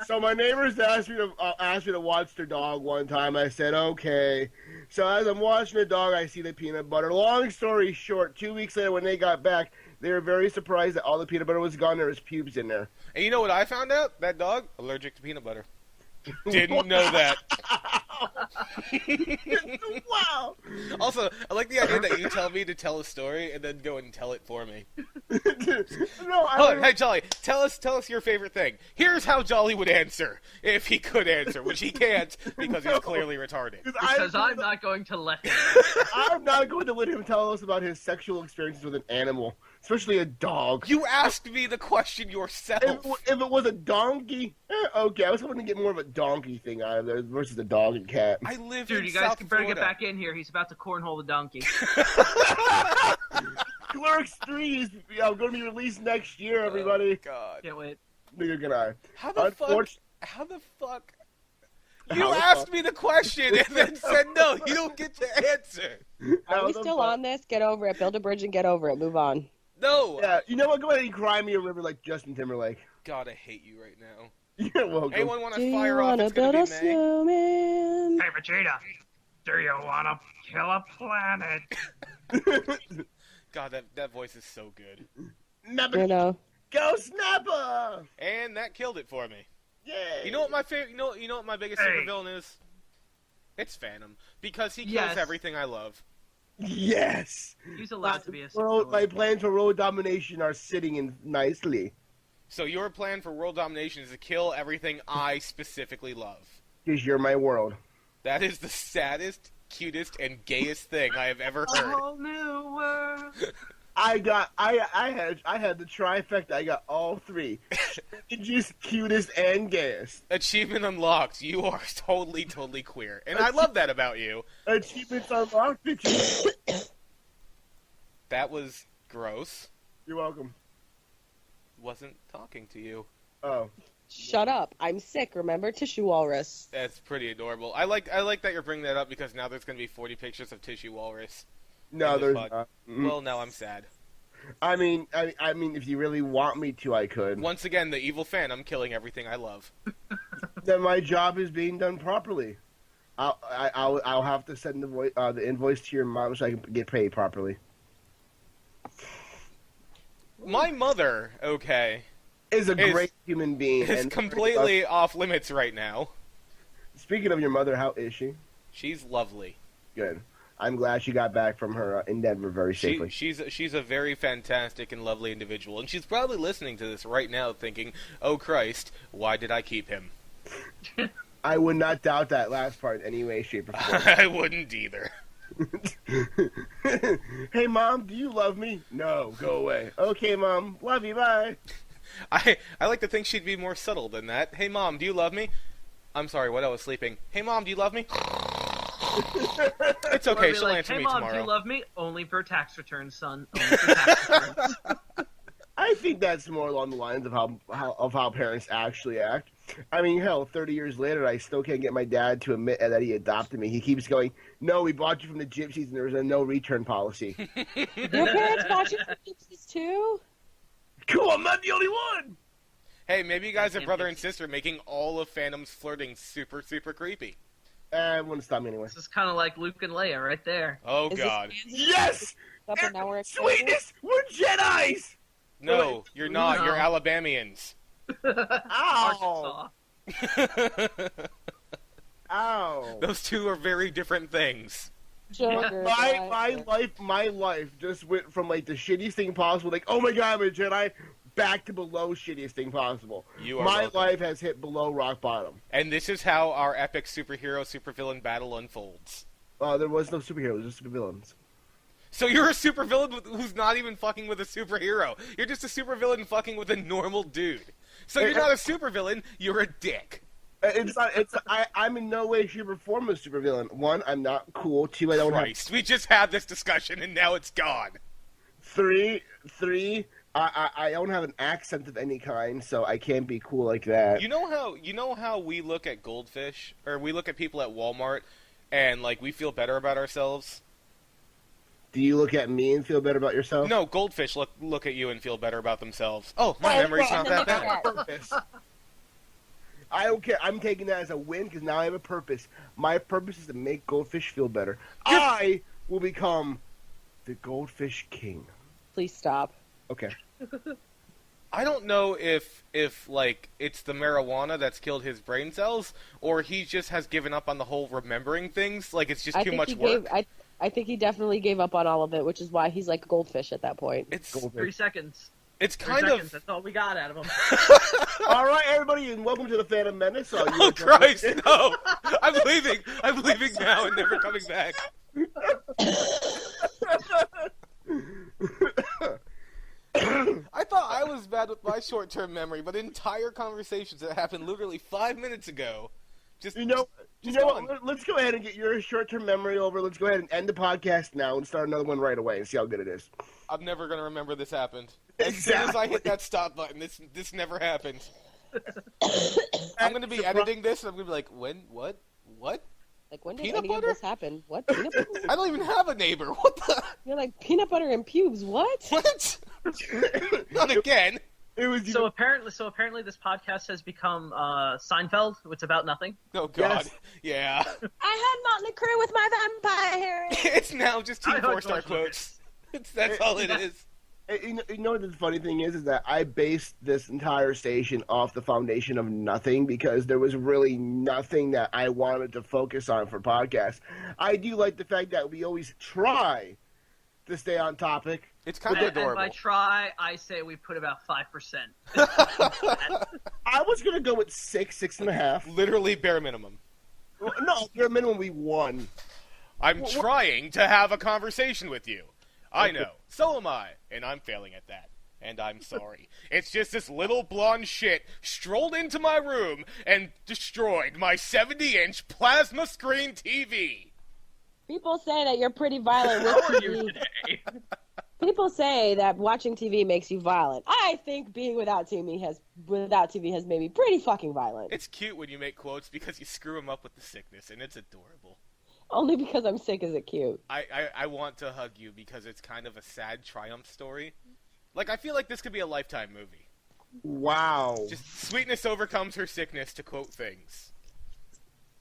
So my neighbors asked me to watch their dog one time. I said okay. So as I'm watching the dog, I see the peanut butter. Long story short, 2 weeks later when they got back, they were very surprised that all the peanut butter was gone. There was pubes in there. And you know what I found out? That dog allergic to peanut butter. Didn't know that. Wow. Also, I like the idea that you tell me to tell a story and then go and tell it for me. No, Oh, hey Jolly, tell us your favorite thing. Here's how Jolly would answer if he could answer, which he can't because he's clearly retarded. Because I'm not going to let him. I'm not going to let him tell us about his sexual experiences with an animal, especially a dog. You asked me the question yourself. If it was a donkey, okay, I was hoping to get more of a donkey thing out of there versus a dog and cat. I live Dude, in you guys South can better Florida. get back in here. He's about to cornhole the donkey. Clerks 3 is going to be released next year, everybody. Oh, God. Can't wait. Neither can I. How the fuck? You How the asked fuck? me the question and then said no. You don't get to answer. Are How we the still fuck? on this? Get over it. Build a bridge and get over it. Move on. No. Yeah, you know what? Go ahead and cry me a river like Justin Timberlake. God, I hate you right now. You're welcome. Anyone want Do to you fire off? want to It's gonna build be a May. snowman? Hey, Vegeta, do you want to kill a planet? God, that voice is so good. You know. Go Snapper! And that killed it for me. Yay! You know what my favorite? You know what my biggest Hey. supervillain is? It's Phannom because he kills Yes. everything I love. Yes! He's allowed to be a My supervillain. plans for world domination are sitting in nicely. So your plan for world domination is to kill everything I specifically love. Because you're my world. That is the saddest, cutest, and gayest thing I have ever A heard. whole new world. I had the trifecta. I got all three. Just cutest and gayest. Achievement unlocked. You are totally queer. And I love that about you. Achievements unlocked, bitches. That was gross. You're welcome. Wasn't talking to you. Oh. Shut up. I'm sick. Remember Tissue Walrus. That's pretty adorable. I like that you're bringing that up because now there's going to be 40 pictures of Tissue Walrus. No, In the there's fuck. not. Well, now I'm sad. I mean, if you really want me to, I could. Once again, the evil Phannom killing everything I love. Then my job is being done properly. I'll have to send the invoice to your mom so I can get paid properly. My mother, okay, Is a great human being. is and completely off limits right now. Speaking of your mother, how is she? She's lovely. Good. I'm glad she got back from her endeavor very safely. She's a very fantastic and lovely individual, and she's probably listening to this right now thinking, "Oh Christ, why did I keep him?" I would not doubt that last part in any way, shape, or form. I wouldn't either. Hey, Mom, do you love me? No, go away. Okay, Mom, love you, bye. I like to think she'd be more subtle than that. Hey, Mom, do you love me? I'm sorry, what? I was sleeping. Hey, Mom, do you love me? It's Or okay, be she'll like, answer hey, me Mom, tomorrow. do you love me? Only for tax returns, son. Only for tax returns. I think that's more along the lines of how parents actually act. I mean, hell, 30 years later, I still can't get my dad to admit that he adopted me. He keeps going, "No, we bought you from the gypsies, and there was a no return policy." Your parents bought you some gypsies too? Cool, I'm not the only one. Hey, maybe you guys are brother and sister, making all of Phantom's flirting super creepy. It wouldn't stop me anyway. This is kind of like Luke and Leia right there. Oh Is God, this Yes, up and now we're sweetness, we're Jedi's. no, you're not. No. You're Alabamians. Ow! Arkansas. Ow. Those two are very different things. Sugar My life just went from like the shittiest thing possible, like, oh my god, I'm a Jedi, back to below shittiest thing possible. You are my welcome. life has hit below rock bottom. And this is how our epic superhero supervillain battle unfolds. There was no superheroes, just supervillains. So you're a supervillain who's not even fucking with a superhero. You're just a supervillain fucking with a normal dude. So you're not a supervillain, you're a dick. I'm in no way, shape, or form a supervillain. One, I'm not cool. Two, I don't Christ, we just had this discussion and now it's gone. Three, I don't have an accent of any kind, so I can't be cool like that. You know how we look at goldfish, or we look at people at Walmart, and like we feel better about ourselves? Do you look at me and feel better about yourself? No, goldfish look at you and feel better about themselves. Oh, my memory's not that bad. Purpose. I don't care. I'm taking that as a win because now I have a purpose. My purpose is to make goldfish feel better. I will become the goldfish king. Please stop. Okay. I don't know if like it's the marijuana that's killed his brain cells, or he just has given up on the whole remembering things. Like it's just too much work. I think he definitely gave up on all of it, which is why he's like a goldfish at that point. It's 3 seconds. It's 3 kind seconds. of. That's all we got out of him. All right, everybody, and welcome to the Phannom Menace. Oh Christ, no! I'm leaving. I'm leaving now and never coming back. I thought I was bad with my short-term memory, but entire conversations that happened literally 5 minutes ago. Just what? Let's go ahead and get your short-term memory over. Let's go ahead and end the podcast now and start another one right away and see how good it is. I'm never gonna remember this happened. As soon as I hit that stop button, this never happened. I'm gonna be editing this, and I'm gonna be like, when? What? Like, when did Peanut any butter? of this happen? What? Peanut butter? I don't even have a neighbor. What the? You're like, peanut butter and pubes, what? What? Not again. It was So apparently this podcast has become Seinfeld. It's about nothing. Oh God. Yes. Yeah. I had Motley Crue with my vampire. It's now just Team I heard 4-star George quotes. That's all it is. You know what the funny thing is that I based this entire station off the foundation of nothing because there was really nothing that I wanted to focus on for podcasts. I do like the fact that we always try to stay on topic. It's kind of adorable. And by try, I say we put about 5%. I was going to go with 6.5. Literally bare minimum. No, your minimum we 1. I'm trying to have a conversation with you. I know. So am I. And I'm failing at that. And I'm sorry. It's just this little blonde shit strolled into my room and destroyed my 70-inch plasma screen TV. People say that you're pretty violent with How are you TV. today? People say that watching TV makes you violent. I think being without TV has made me pretty fucking violent. It's cute when you make quotes because you screw them up with the sickness, and it's adorable. Only because I'm sick is it cute. I want to hug you because it's kind of a sad triumph story. Like, I feel like this could be a Lifetime movie. Wow. Just sweetness overcomes her sickness, to quote things.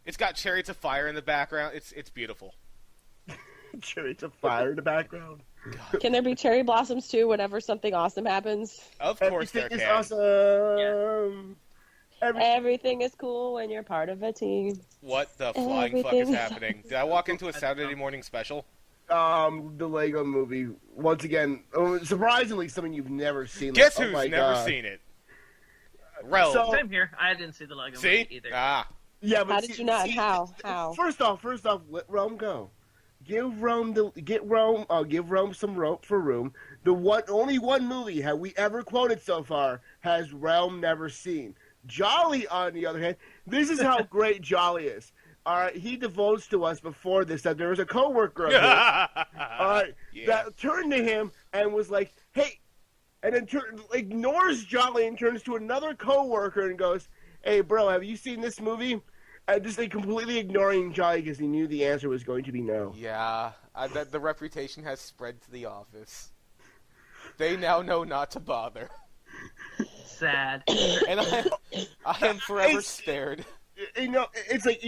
It's got Chariots of Fire in the background. It's beautiful. Chariots of Fire in the background. God. Can there be cherry blossoms too whenever something awesome happens? Of course there Everything can. is awesome. Everything is cool when you're part of a team. What the flying fuck is Everything. happening? Did I walk into a Saturday morning special? The Lego movie. Once again, surprisingly, something you've never seen. Guess Oh who's my never God. seen it? Rel. So- Same here. I didn't see the Lego See? movie either. Ah. Yeah, but How did you not? How? First off, let Rome go. Give Rome some rope for room. Only one movie have we ever quoted so far has Realm never seen. Jolly, on the other hand, this is how great Jolly is. All right, he divulged to us before this that there was a coworker of his, all right, Yeah. that turned to him and was like, "Hey," and then ignores Jolly and turns to another coworker and goes, "Hey, bro, have you seen this movie?" And just completely ignoring Jolly because he knew the answer was going to be no. Yeah. The reputation has spread to the office. They now know not to bother. Sad. And I am forever It's- spared. It's like,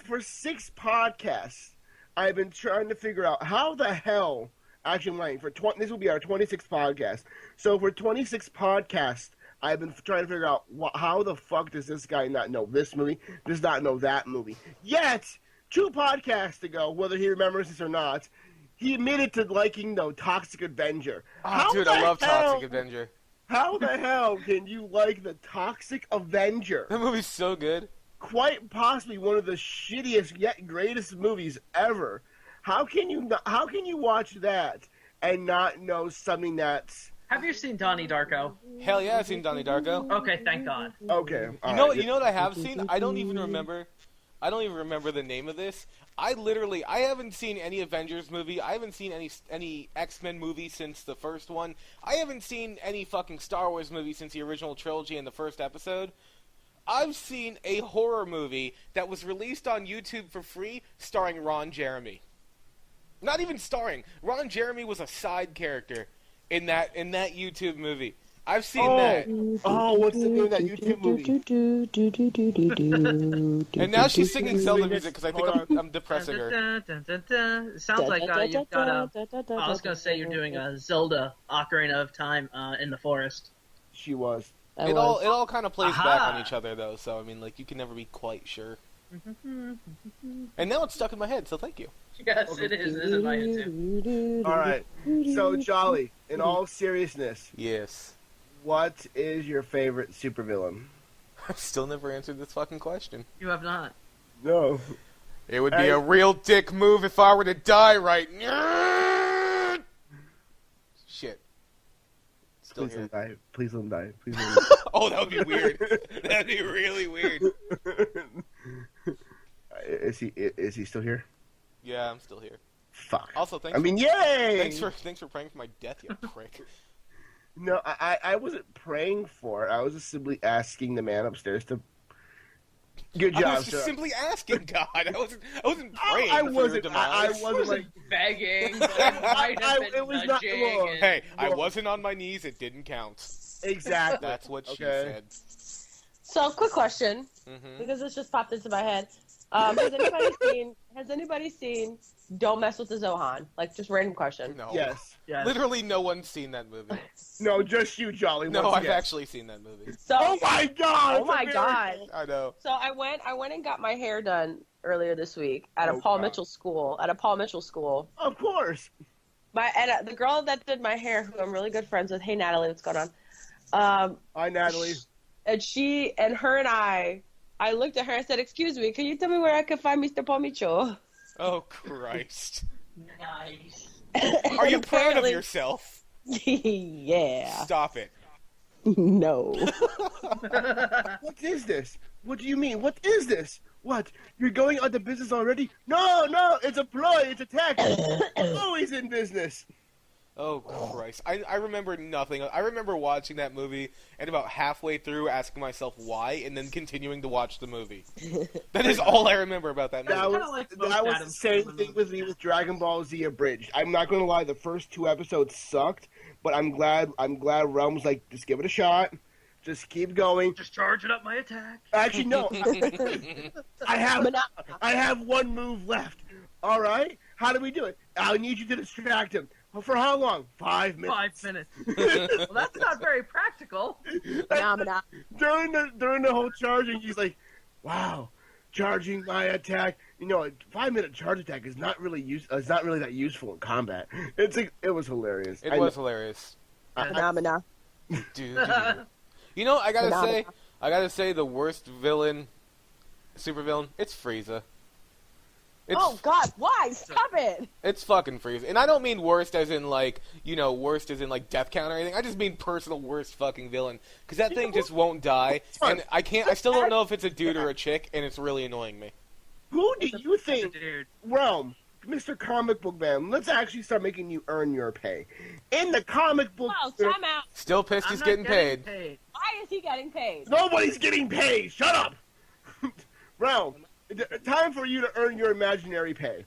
for 6 podcasts, I've been trying to figure out how the hell, actually, this will be our 26th podcast. So for 26 podcasts, I've been trying to figure out how the fuck does this guy not know this movie, does not know that movie. Yet, 2 podcasts ago, whether he remembers this or not, he admitted to liking Toxic Avenger. Oh, dude, I love Toxic Avenger. How the hell can you like the Toxic Avenger? That movie's so good. Quite possibly one of the shittiest yet greatest movies ever. How can you watch that and not know something that's... Have you seen Donnie Darko? Hell yeah, I've seen Donnie Darko. Okay, thank God. Okay. You know what I have seen? I don't even remember the name of this. I haven't seen any Avengers movie. I haven't seen any X-Men movie since the first one. I haven't seen any fucking Star Wars movie since the original trilogy in the first episode. I've seen a horror movie that was released on YouTube for free starring Ron Jeremy. Not even starring. Ron Jeremy was a side character in that YouTube movie. I've seen that. Oh, what's the name of that YouTube movie? And now she's singing Zelda music because I think I'm depressing her. It sounds like you've got a... I was going to say you're doing a Zelda Ocarina of Time in the forest. She was. It all kind of plays back on each other, though, so, I mean, like, you can never be quite sure. And now it's stuck in my head, so thank you. Yes, it is. It is in my head, too. All right. So, Jolly, in all seriousness, Yes. what is your favorite supervillain? I've still never answered this fucking question. You have not. No. It would be a real dick move if I were to die right now. Shit. Still Please here. don't die. Please don't die. Please don't die. Oh, that would be weird. That'd be really weird. Is he still here? Yeah, I'm still here. Fuck. Also, I mean, yay! Thanks for praying for my death, you prick. No, I wasn't praying for it. I was just simply asking the man upstairs to. Good job, I was just sir. simply asking God. I wasn't praying. I for your wasn't. demise. I wasn't like. begging, but it might have been it was not. nudging Look, and- Hey, I wasn't on my knees. It didn't count. Exactly. That's what she Okay. said. So, quick question, Mm-hmm. because this just popped into my head. Has anybody seen Don't Mess with the Zohan? Like, just random question. No. Yes. Yes. Literally no one's seen that movie. No, just you, Jolly. No, once I've again. actually seen that movie. So, Oh my God! oh my it's a God. miracle. I know. So I went and got my hair done earlier this week at a Oh, Paul God. Mitchell school. At a Paul Mitchell school. Of course. The girl that did my hair, who I'm really good friends with. Hey Natalie, what's going on? Hi, Natalie. And her and I looked at her and said, "Excuse me, can you tell me where I can find Mr. Paul Mitchell?" Oh, Christ. Nice. Are you proud of yourself? Yeah. Stop it. No. What is this? What do you mean? What is this? What? You're going out of business already? No, it's a ploy. It's a tactic. Always in business. Oh, Christ. I remember nothing. I remember watching that movie and about halfway through asking myself why and then continuing to watch the movie. That is all I remember about that movie. That kinda like most was Adam the same Sandler thing with me with Dragon Ball Z Abridged. I'm not going to lie, the first 2 episodes sucked, but I'm glad Realm was like, just give it a shot. Just keep going. Just charging up my attack. Actually, no. I have one move left. All right? How do we do it? I need you to distract him. For how long? 5 minutes. 5 minutes. Well, that's not very practical. Phenomena. During the whole charging, he's like, "Wow, charging my attack. You know, a 5-minute charge attack is not really that useful in combat." It was hilarious. It was hilarious. Phenomena. Dude. You know, I gotta say the worst villain, supervillain, it's Frieza. Oh God! Why? Stop it! It's fucking Frieza. And I don't mean worst as in, like, worst as in, like, death count or anything. I just mean personal worst fucking villain. Because that thing just won't die. And I still don't know if it's a dude or a chick, and it's really annoying me. Who do you think, Dude. Realm, Mr. Comic Book Man? Let's actually start making you earn your pay. In the comic book, Wow, time out. Still pissed I'm he's not getting paid. Why is he getting paid? nobody's getting paid. Shut up, Realm. Time for you to earn your imaginary pay.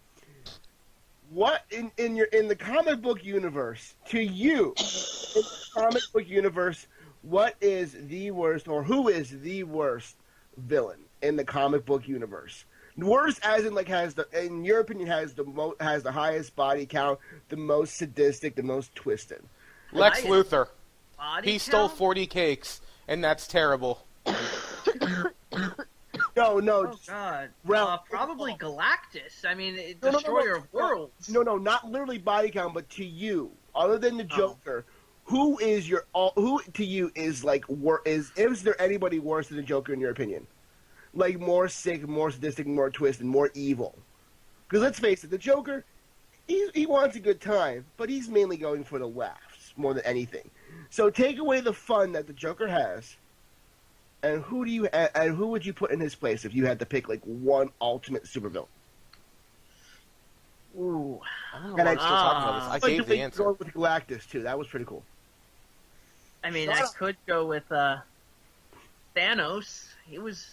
What in the comic book universe, to you, in the comic book universe, what is the worst, or who is the worst villain in the comic book universe? Worst, as in, like, in your opinion, has the highest body count, the most sadistic, the most twisted. Lex Luthor. Body He stole count? 40 cakes and that's terrible. No. Oh God. Ralph, Probably Galactus. I mean, No, Destroyer of Worlds. No, not literally body count, but to you, other than the Joker, who is who to you is like is there anybody worse than the Joker in your opinion? Like more sick, more sadistic, more twisted, more evil. Because let's face it, the Joker, he wants a good time, but he's mainly going for the laughs more than anything. So take away the fun that the Joker has, and who would you put in his place if you had to pick like one ultimate supervillain? Ooh. And I'm still talking about this. I gave the answer. With Galactus too. That was pretty cool. I mean, I could go with Thanos. He was.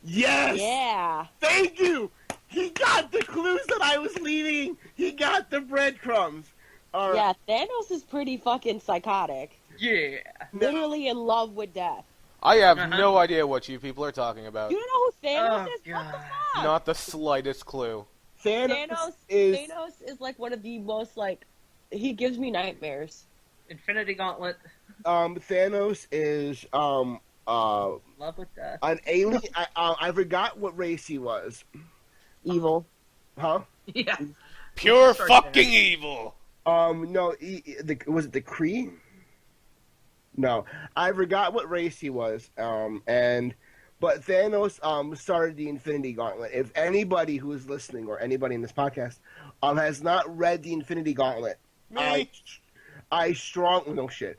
Yes. Yeah. Thank you. He got the clues that I was leaving. He got the breadcrumbs. Yeah, Thanos is pretty fucking psychotic. Yeah. Literally in love with death. I have no idea what you people are talking about. You don't know who Thanos is? God. What the fuck? Not the slightest clue. Thanos is like one of the most like he gives me nightmares. Infinity Gauntlet. Thanos is Love with death. an alien. I forgot what race he was. Evil. Huh? Yeah. Pure Start fucking evil. No. Was it the Kree? No, I forgot what race he was. But Thanos started the Infinity Gauntlet. If anybody who is listening or anybody in this podcast has not read the Infinity Gauntlet, Me. I strongly no shit.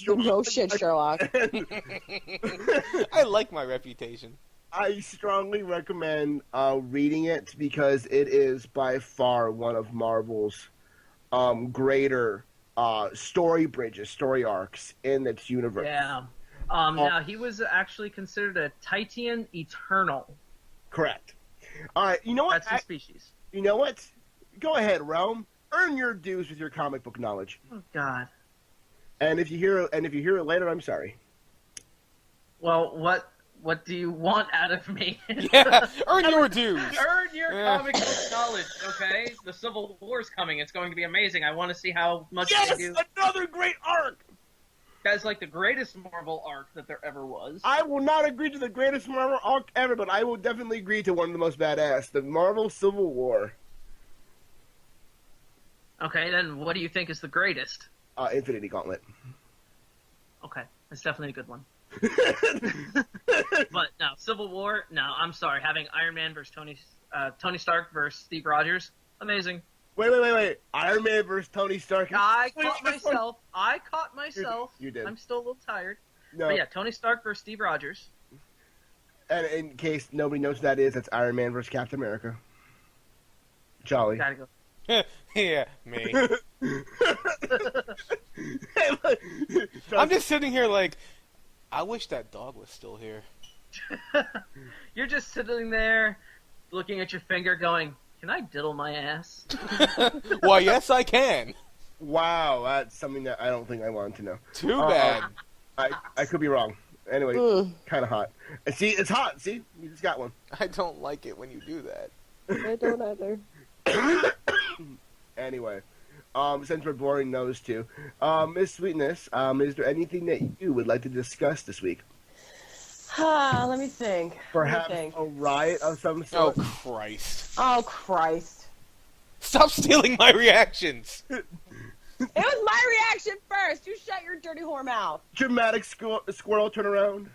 No shit, Sherlock. I like my reputation. I strongly recommend reading it because it is by far one of Marvel's greater story bridges, story arcs in its universe. Yeah. Now, he was actually considered a Titan Eternal. Correct. All right, you know what? That's his species. You know what? Go ahead, Realm. Earn your dues with your comic book knowledge. Oh, God. And if you hear it later, I'm sorry. Well, what do you want out of me? Yeah, earn your dues. Earn your comic book knowledge, okay? The Civil War's coming. It's going to be amazing. I want to see how much they do. Another great arc! That's like the greatest Marvel arc that there ever was. I will not agree to the greatest Marvel arc ever, but I will definitely agree to one of the most badass, the Marvel Civil War. Okay, then what do you think is the greatest? Infinity Gauntlet. Okay, that's definitely a good one. But no, Civil War. No, I'm sorry. Having Iron Man versus Tony Stark versus Steve Rogers, amazing. Wait. Iron Man versus Tony Stark. I caught myself. You did. I'm still a little tired. No. But yeah, Tony Stark versus Steve Rogers. And in case nobody knows who that is, that's Iron Man versus Captain America. Jolly. Gotta go. Yeah, me. I'm just sitting here like, I wish that dog was still here. You're just sitting there, looking at your finger, going, "Can I diddle my ass?" Why, yes, I can. Wow, that's something that I don't think I wanted to know. Too bad. I could be wrong. Anyway, kind of hot. See, it's hot. See, you just got one. I don't like it when you do that. I don't either. Anyway, since we're boring those two, Miss Sweetness, is there anything that you would like to discuss this week? Let me think. Perhaps a riot of some sort? Oh, Christ. Oh, Christ. Stop stealing my reactions. It was my reaction first. You shut your dirty whore mouth. Dramatic squirrel turnaround.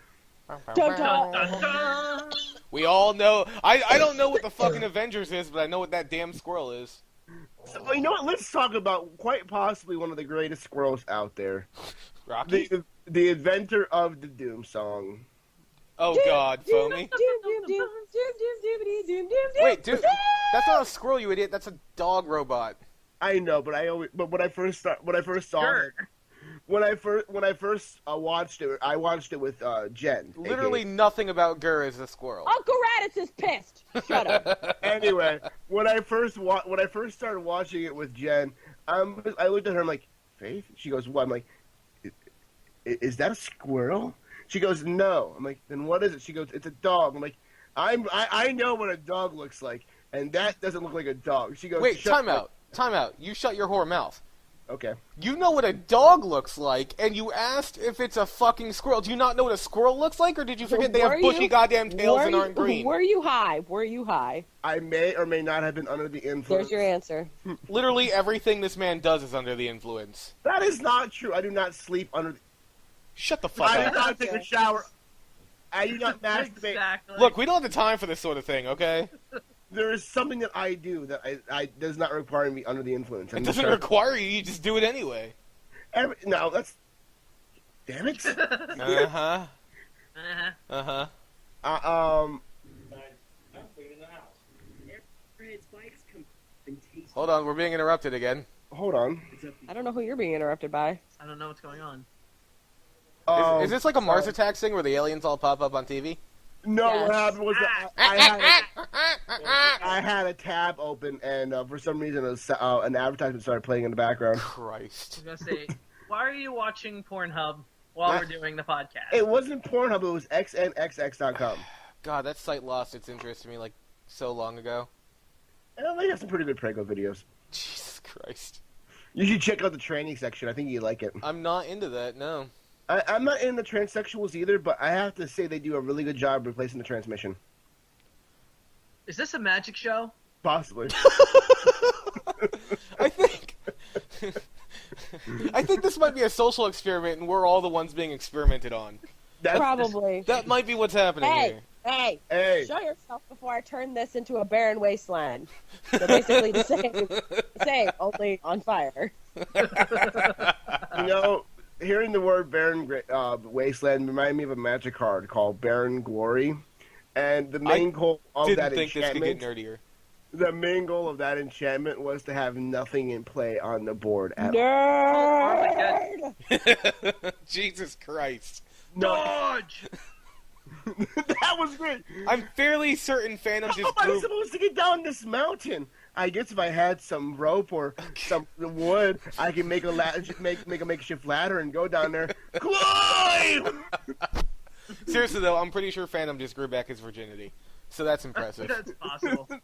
Dun, dun. Dun, dun. We all know. I don't know what the fucking Avengers is, but I know what that damn squirrel is. So, you know what? Let's talk about quite possibly one of the greatest squirrels out there. Rocky? The inventor of the Doom song. Oh, God, Foamy. Wait, dude, that's not a squirrel, you idiot. That's a dog robot. I know, but when I first saw Sure. it, when I first watched it, I watched it with Jen. Literally nothing about Gur is a squirrel. Uncle Raditz is pissed. Shut up. Anyway, when I first started watching it with Jen, I looked at her. I'm like, Faith? She goes, what? I'm like, is that a squirrel? She goes, no. I'm like, then what is it? She goes, it's a dog. I'm like, I know what a dog looks like, and that doesn't look like a dog. She goes, Wait, time out. You shut your whore mouth. Okay. You know what a dog looks like, and you asked if it's a fucking squirrel. Do you not know what a squirrel looks like, or did you forget they have bushy goddamn tails and aren't green? Were you high? Were you high? I may or may not have been under the influence. There's your answer. Literally everything this man does is under the influence. That is not true. I do not sleep under. Shut the fuck I up. do not take a shower. I do not masturbate. Exactly. Look, we don't have the time for this sort of thing, okay? There is something that I do that I does not require me under the influence. It doesn't require you, you just do it anyway. No, that's. Damn it. Uh-huh. Uh-huh. Uh-huh. I'm cleaning the house. Hold on, we're being interrupted again. Hold on. I don't know who you're being interrupted by. I don't know what's going on. Is this like a Mars Attacks thing where the aliens all pop up on TV? No, Yes. what happened was that I had a tab open, and for some reason an advertisement started playing in the background. Christ. I was gonna say, why are you watching Pornhub while we're doing the podcast? It wasn't Pornhub, it was xnxx.com. God, that site lost its interest in me like so long ago. And they have some pretty good Prego videos. Jesus Christ. You should check out the training section. I think you'd like it. I'm not into that, no. I'm not in the transsexuals either, but I have to say they do a really good job replacing the transmission. Is this a magic show? Possibly. I think this might be a social experiment, and we're all the ones being experimented on. Probably. That might be what's happening here. Hey, show yourself before I turn this into a barren wasteland. So basically the same, only on fire. You know, hearing the word barren wasteland reminded me of a magic card called Barren Glory. And the main goal of that Didn't think this could enchantment... get nerdier. The main goal of that enchantment was to have nothing in play on the board at all. Nerd! Jesus Christ. Dodge! That was great. I'm fairly certain Phannom just How am I grew... supposed to get down this mountain? I guess if I had some rope or some wood, I can make a make a makeshift ladder and go down there. Climb! Seriously though, I'm pretty sure Phannom just grew back his virginity. So that's impressive. That's possible. That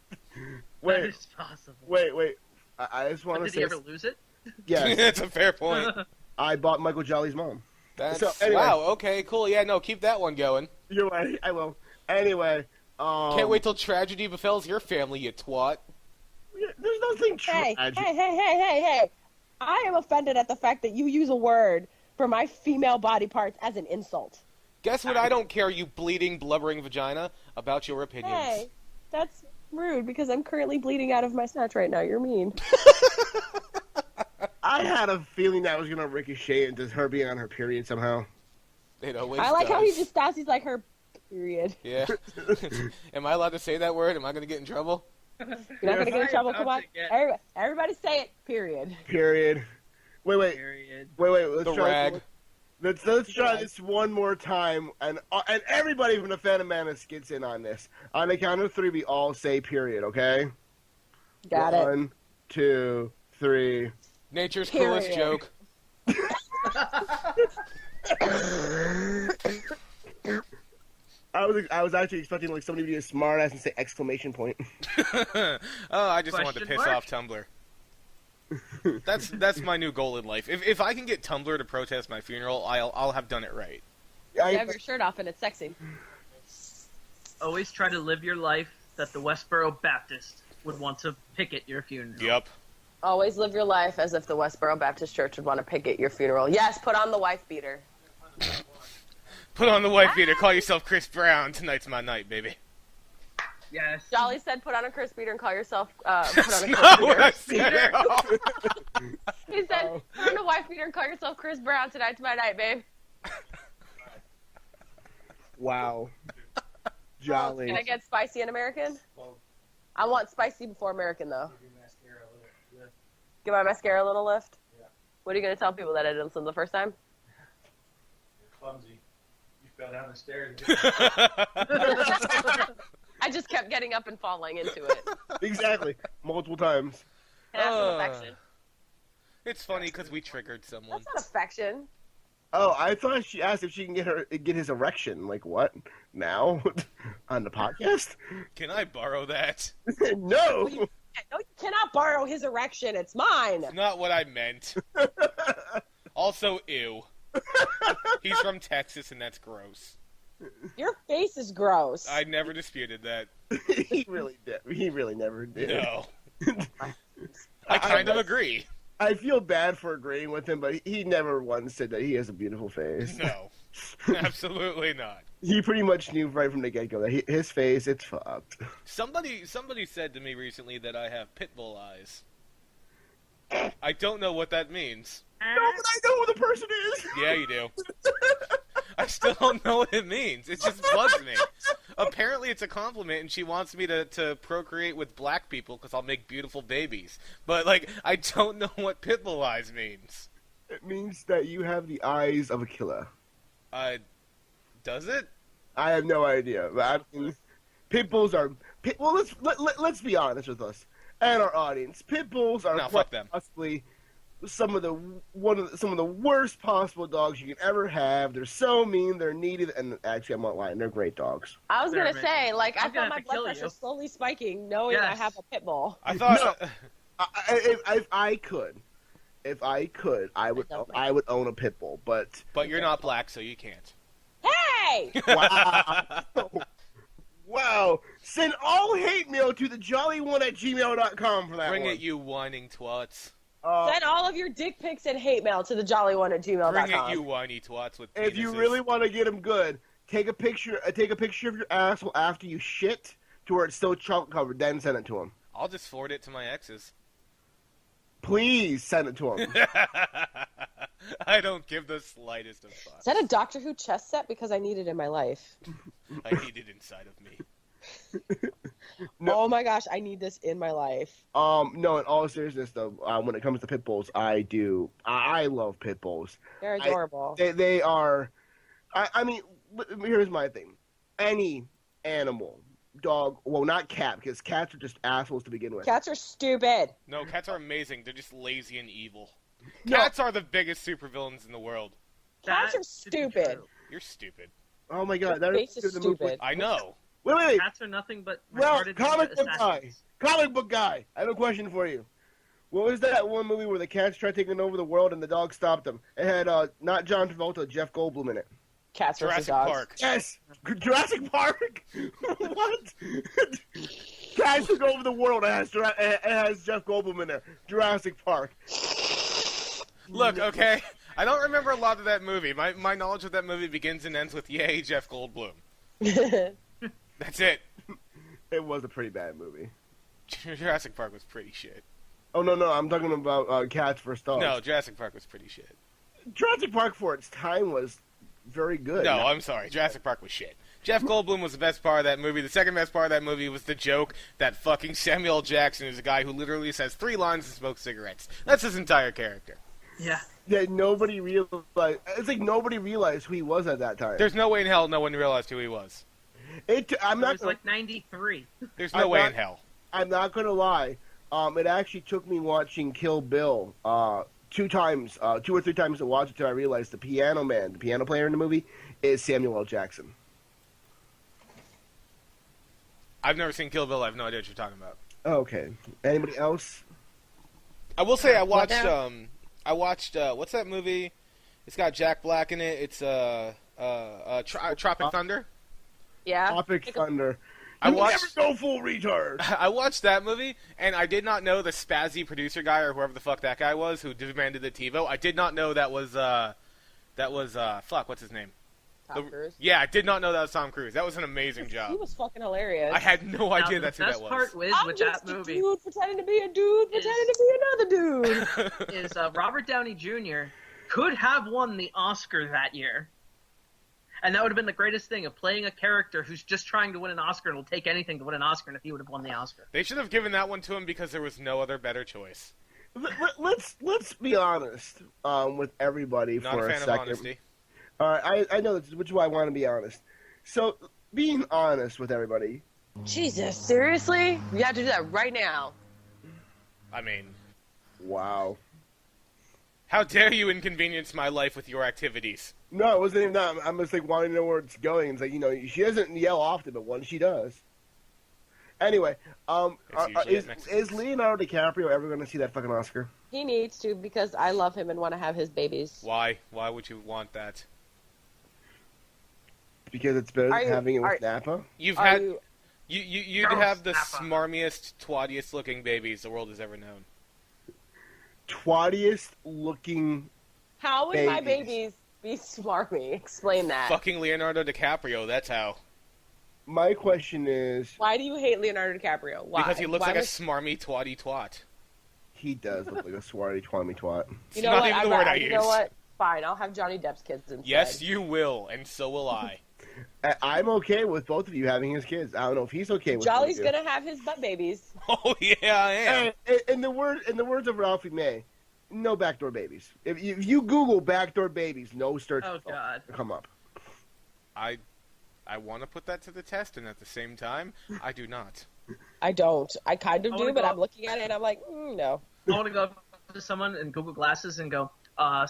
Wait, is possible. wait. I just want to Did say... he ever lose it? Yes, That's a fair point. I bought Michael Jolly's mom. That's... So, anyway. Wow, okay, cool. Yeah, no, keep that one going. You're right, I will. Anyway, Can't wait till tragedy befalls your family, you twat. There's nothing Hey, tragic. hey. I am offended at the fact that you use a word for my female body parts as an insult. Guess what? I don't care, you bleeding, blubbering vagina, about your opinions. Hey, that's rude because I'm currently bleeding out of my snatch right now. You're mean. I had a feeling that was gonna ricochet into her being on her period somehow. It always I like does. how he just stops. He's like, her period. Yeah. Am I allowed to say that word? Am I going to get in trouble? You're not going to get in trouble. Come on. Get- Everybody say it. Period. Period. Wait. Period. Let's The try. rag. Let's try this one more time, and everybody from the Phantom Menace gets in on this. On the count of 3, we all say period. Okay? Got it. 1, 2, 3. Nature's Period. coolest joke. I was actually expecting like somebody to be a smart ass and say exclamation point. Oh, I just wanted to Question piss mark? off Tumblr. That's my new goal in life. If I can get Tumblr to protest my funeral, I'll have done it right. You have your shirt off and it's sexy. Always try to live your life that the Westboro Baptist would want to picket your funeral. Yep. Always live your life as if the Westboro Baptist Church would want to picket your funeral. Yes, put on the wife beater. Put on the wife beater. Call yourself Chris Brown. Tonight's my night, baby. Yes. Jolly said, put on a Chris beater and call yourself. Put on a Chris Not what I beater. said at all. He said, put on a wife beater and call yourself Chris Brown. Tonight's my night, babe. Wow. Jolly. Can I get spicy and American? I want spicy before American, though. Give my mascara a little lift? Yeah. What are you going to tell people that I didn't listen the first time? You're clumsy. You fell down the stairs. I just kept getting up and falling into it. Exactly. Multiple times. Can I have some affection? It's funny because we triggered someone. That's not affection. Oh, I thought she asked if she can get his erection. Like what? Now? On the podcast? Can I borrow that? No. No, you cannot borrow his erection. It's mine. Not what I meant. Also, ew. He's from Texas, and that's gross. Your face is gross. I never disputed that. He really did. He really never did. No. I kind of agree. I feel bad for agreeing with him, but he never once said that he has a beautiful face. No. Absolutely not. He pretty much knew right from the get-go that his face, it's fucked. Somebody said to me recently that I have pit bull eyes. I don't know what that means. No, but I know who the person is. Yeah, you do. I still don't know what it means. It just bugs me. Apparently it's a compliment, and she wants me to procreate with black people because I'll make beautiful babies. But, like, I don't know what pit bull eyes means. It means that you have the eyes of a killer. Does it? I have no idea. But I mean, pit bulls are... Well, let's be honest with us and our audience. Pit bulls are fuck them. possibly some of the worst possible dogs you can ever have. They're so mean, they're needy, and actually, I'm not lying. They're great dogs. I was They're going to say, like, I I'm gonna felt my have to blood kill pressure you. slowly spiking knowing I Yes. have a pit bull. I thought... If I could, I would own a pit bull. But But you're not black, so you can't. Hey! wow, wow! Send all hate mail to thejolly1@gmail.com for that Bring one. it, you whining twats. Send all of your dick pics and hate mail to thejolly1@gmail.com. Bring it, you whiny twats with If you penises. really want to get them good, take a picture of your asshole after you shit to where it's still chocolate covered. Then send it to him. I'll just forward it to my exes. Please send it to him. I don't give the slightest of thought. Is that a Doctor Who chess set? Because I need it in my life. I need it inside of me. No. Oh my gosh, I need this in my life. No, in all seriousness though, when it comes to pit bulls, I love pit bulls. They're adorable. They are. I mean, here's my thing. Any animal, dog, well, not cat, because cats are just assholes to begin with. Cats are stupid. No, cats are amazing. They're just lazy and evil. No. Cats are the biggest supervillains in the world. Cats That are should be stupid. true. You're stupid. Oh my god, Your that face is stupid. I know. Wait. Cats are nothing but Well, retarded comic book guy. assassins. Comic book guy. I have a question for you. What was that one movie where the cats tried taking over the world and the dog stopped them? It had not John Travolta, Jeff Goldblum in it. Cats versus Jurassic dogs. Park. Yes, Jurassic Park. What? Cats took over the world. It has Jeff Goldblum in there. Jurassic Park. Look, okay, I don't remember a lot of that movie. My knowledge of that movie begins and ends with "Yay, Jeff Goldblum." That's it. It was a pretty bad movie. Jurassic Park was pretty shit. Oh no, I'm talking about Cats vs Dogs. No, Jurassic Park was pretty shit. Jurassic Park for its time was very good. No, I'm sorry. Jurassic Park was shit. Jeff Goldblum was the best part of that movie. The second best part of that movie was the joke that fucking Samuel L. Jackson is a guy who literally says 3 lines and smokes cigarettes. That's his entire character. Yeah. That nobody realized. It's like nobody realized who he was at that time. There's no way in hell no one realized who he was. I'm It not. was Gonna, like 93. There's no I'm way not- in hell. I'm not gonna lie. It actually took me watching Kill Bill 2 or 3 times to watch it till I realized the piano man, the piano player in the movie, is Samuel L. Jackson. I've never seen Kill Bill. I have no idea what you're talking about. Okay. Anybody else? I will say I What watched what's that movie? It's got Jack Black in it. It's Tropic Thunder. Yeah. Tropic Thunder. I You watched never go full retard. I watched that movie, and I did not know the spazzy producer guy or whoever the fuck that guy was who demanded the TiVo. I did not know that was fuck, what's his name? Tom Cruise. Yeah, I did not know that was Tom Cruise. That was an amazing He job. was fucking hilarious. I had no idea Now, that's who the that best was. part is I'm with just that a movie dude pretending to be a dude, pretending to be another dude. is Robert Downey Jr. could have won the Oscar that year. And that would have been the greatest thing of playing a character who's just trying to win an Oscar and will take anything to win an Oscar, and if he would have won the Oscar. They should have given that one to him because there was no other better choice. Let's be honest with everybody Not for a fan second. of honesty. All right, I know this, which is why I want to be honest. So, being honest with everybody. Jesus, seriously? You have to do that right now. I mean, Wow. how dare you inconvenience my life with your activities? No, it wasn't even that. I'm just like wanting to know where it's going. It's like, she doesn't yell often, but when she does. Anyway, usually at Mexicans. is Leonardo DiCaprio ever going to see that fucking Oscar? He needs to because I love him and want to have his babies. Why? Why would you want that? Because it's better than having it with Napa? You'd Gross, have the Napa. smarmiest, twattiest looking babies the world has ever known. Twattiest looking. How would my Babies. babies be smarmy? Explain that. Fucking Leonardo DiCaprio, that's how. My question is, Why do you hate Leonardo DiCaprio? Why? Because he looks Why like a would- smarmy, twatty twat. he does look like a swarty twammy twat. It's You know not what? even the I'd word ra- I You use. know what? Fine, I'll have Johnny Depp's kids instead. Yes, you will, and so will I. I'm okay with both of you having his kids. I don't know if he's okay with Jolly's both of you. gonna have his butt babies. Oh yeah, I am. In the words of Ralphie May, no backdoor babies. If you Google backdoor babies, no search Oh God. come up. I want to put that to the test, and at the same time, I do not. I don't. I kind of I do, wanna but go- I'm looking at it and I'm like, no. I want to go up to someone in Google Glasses and go, a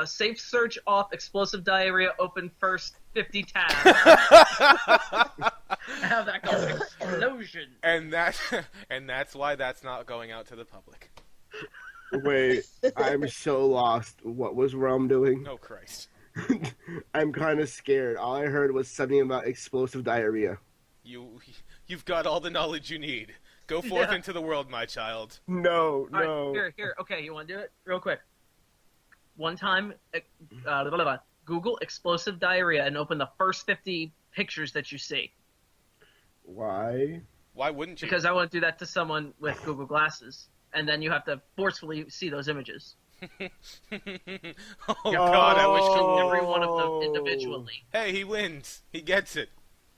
safe search off explosive diarrhea open first 50 tabs. Have that go explosion. And that's why that's not going out to the public. Wait, I'm so lost. What was Rome doing? Oh Christ. I'm kind of scared. All I heard was something about explosive diarrhea. You've got all the knowledge you need. Go forth Yeah. into the world, my child. No, All right, no. here. Okay, you want to do it real quick? One time, Google explosive diarrhea and open the first 50 pictures that you see. Why? Why wouldn't you? Because I want to do that to someone with Google Glasses, and then you have to forcefully see those images. Oh God, I wish. Every one of them individually. Hey, he wins. He gets it.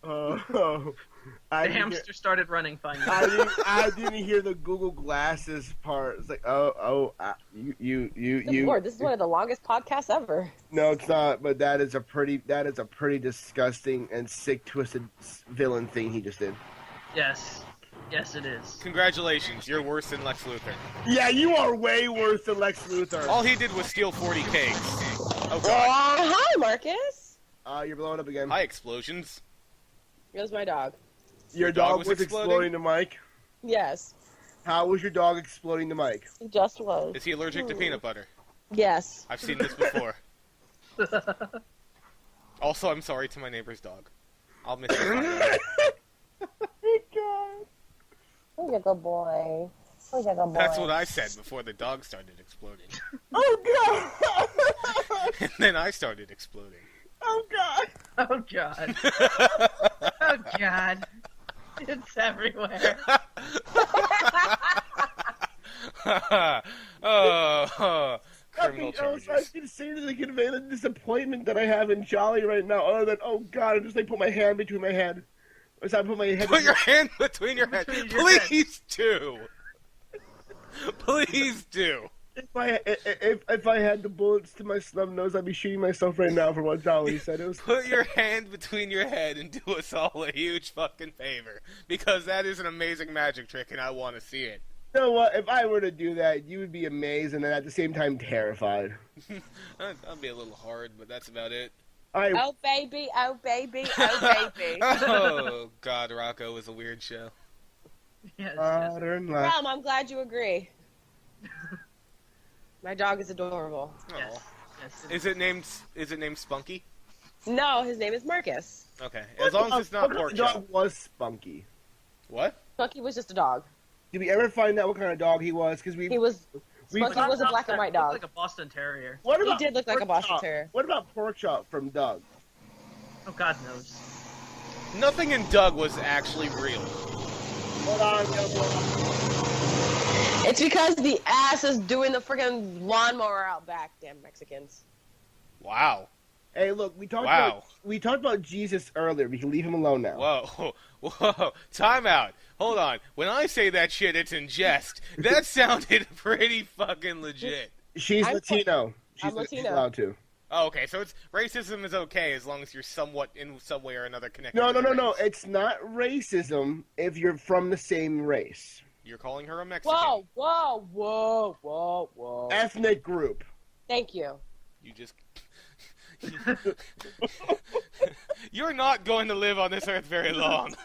Oh, I The didn't hear- hamster started running finally. I didn't hear the Google Glasses part. It's like, you. Good Lord, this is one of the longest podcasts ever. No, it's not. But that is a pretty disgusting and sick, twisted villain thing he just did. Yes, it is. Congratulations, you're worse than Lex Luthor. Yeah, you are way worse than Lex Luthor. All he did was steal 40 cakes. Oh God. Hi, Marcus. You're blowing up again. Hi, explosions. Here's my dog. Your dog dog was was exploding the mic. Yes, How was your dog exploding the mic? he just was. Is he allergic to peanut butter? Yes. I've seen this before. Also, I'm sorry to my neighbor's dog. I'll miss you. He's a good boy. He's a good boy. That's what I said before the dog started exploding. Oh God! And then I started exploding. Oh God! Oh God. Oh God. It's everywhere. Oh, criminal Nothing else I charges. can say to convey the disappointment that I have in Jolly right now, other than, oh God, I just like put my hand between my head. Or so I put my head. Put your hand between your head. Between your Please do. Please do. If I had the bullets to my snub nose, I'd be shooting myself right now for what Jolly said. It was. Put your hand between your head and do us all a huge fucking favor. Because that is an amazing magic trick and I want to see it. You know what? If I were to do that, you would be amazed and at the same time terrified. That'd be a little hard, but that's about it. Oh baby, oh baby, oh baby. Oh, God, Rocco is a weird show. Yes, Modern life. Ram, I'm glad you agree. My dog is adorable. Oh. yes. Is it named Spunky? No, his name is Marcus. Okay. As long as it's not What pork kind of chop. dog was Spunky? What? Spunky was just a dog. Did we ever find out what kind of dog he was? Because He was. Spunky was a black and white dog. Like a Boston Terrier. What He about did look like a Pork Boston Chop? Terrier. What about Pork Chop from Doug? Oh God knows. Nothing in Doug was actually real. Hold on, yo, It's because the ass is doing the freaking lawnmower out back. Damn Mexicans. Wow. Hey, look, we talked Wow. about Jesus earlier. We can leave him alone now. Whoa. Whoa. Time out. Hold on. When I say that shit, it's in jest. That sounded pretty fucking legit. She's I'm Latino. I'm She's Latino. allowed to. Oh, okay. So racism is okay as long as you're somewhat in some way or another connected. No, to the no. race. It's not racism if you're from the same race. You're calling her a Mexican. Whoa. Ethnic group. Thank you. You just. You're not going to live on this earth very long.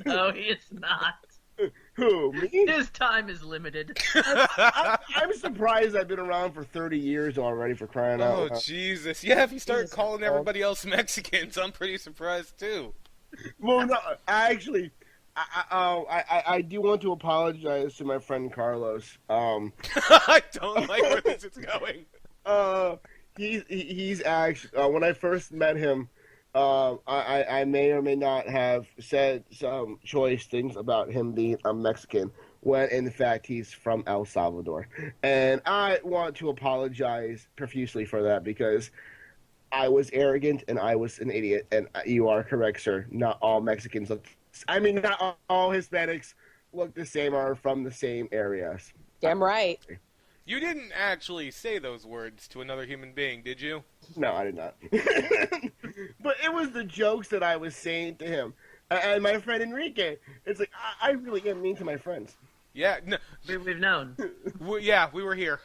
No, he is not. Who, me? His time is limited. I'm surprised I've been around for 30 years already, for crying out Oh, loud. Jesus. Yeah, if you start Jesus. calling everybody else Mexicans, I'm pretty surprised, too. Well, no, actually, I do want to apologize to my friend Carlos. I don't like where this is going. He's actually, when I first met him, I may or may not have said some choice things about him being a Mexican, when in fact he's from El Salvador. And I want to apologize profusely for that, because I was arrogant and I was an idiot, and you are correct, sir. Not all Mexicans look, not all Hispanics look the same or are from the same areas. Damn right. You didn't actually say those words to another human being, did you? No, I did not. But it was the jokes that I was saying to him. And my friend Enrique, it's like, I really am mean to my friends. Yeah, no, We've known. we were here.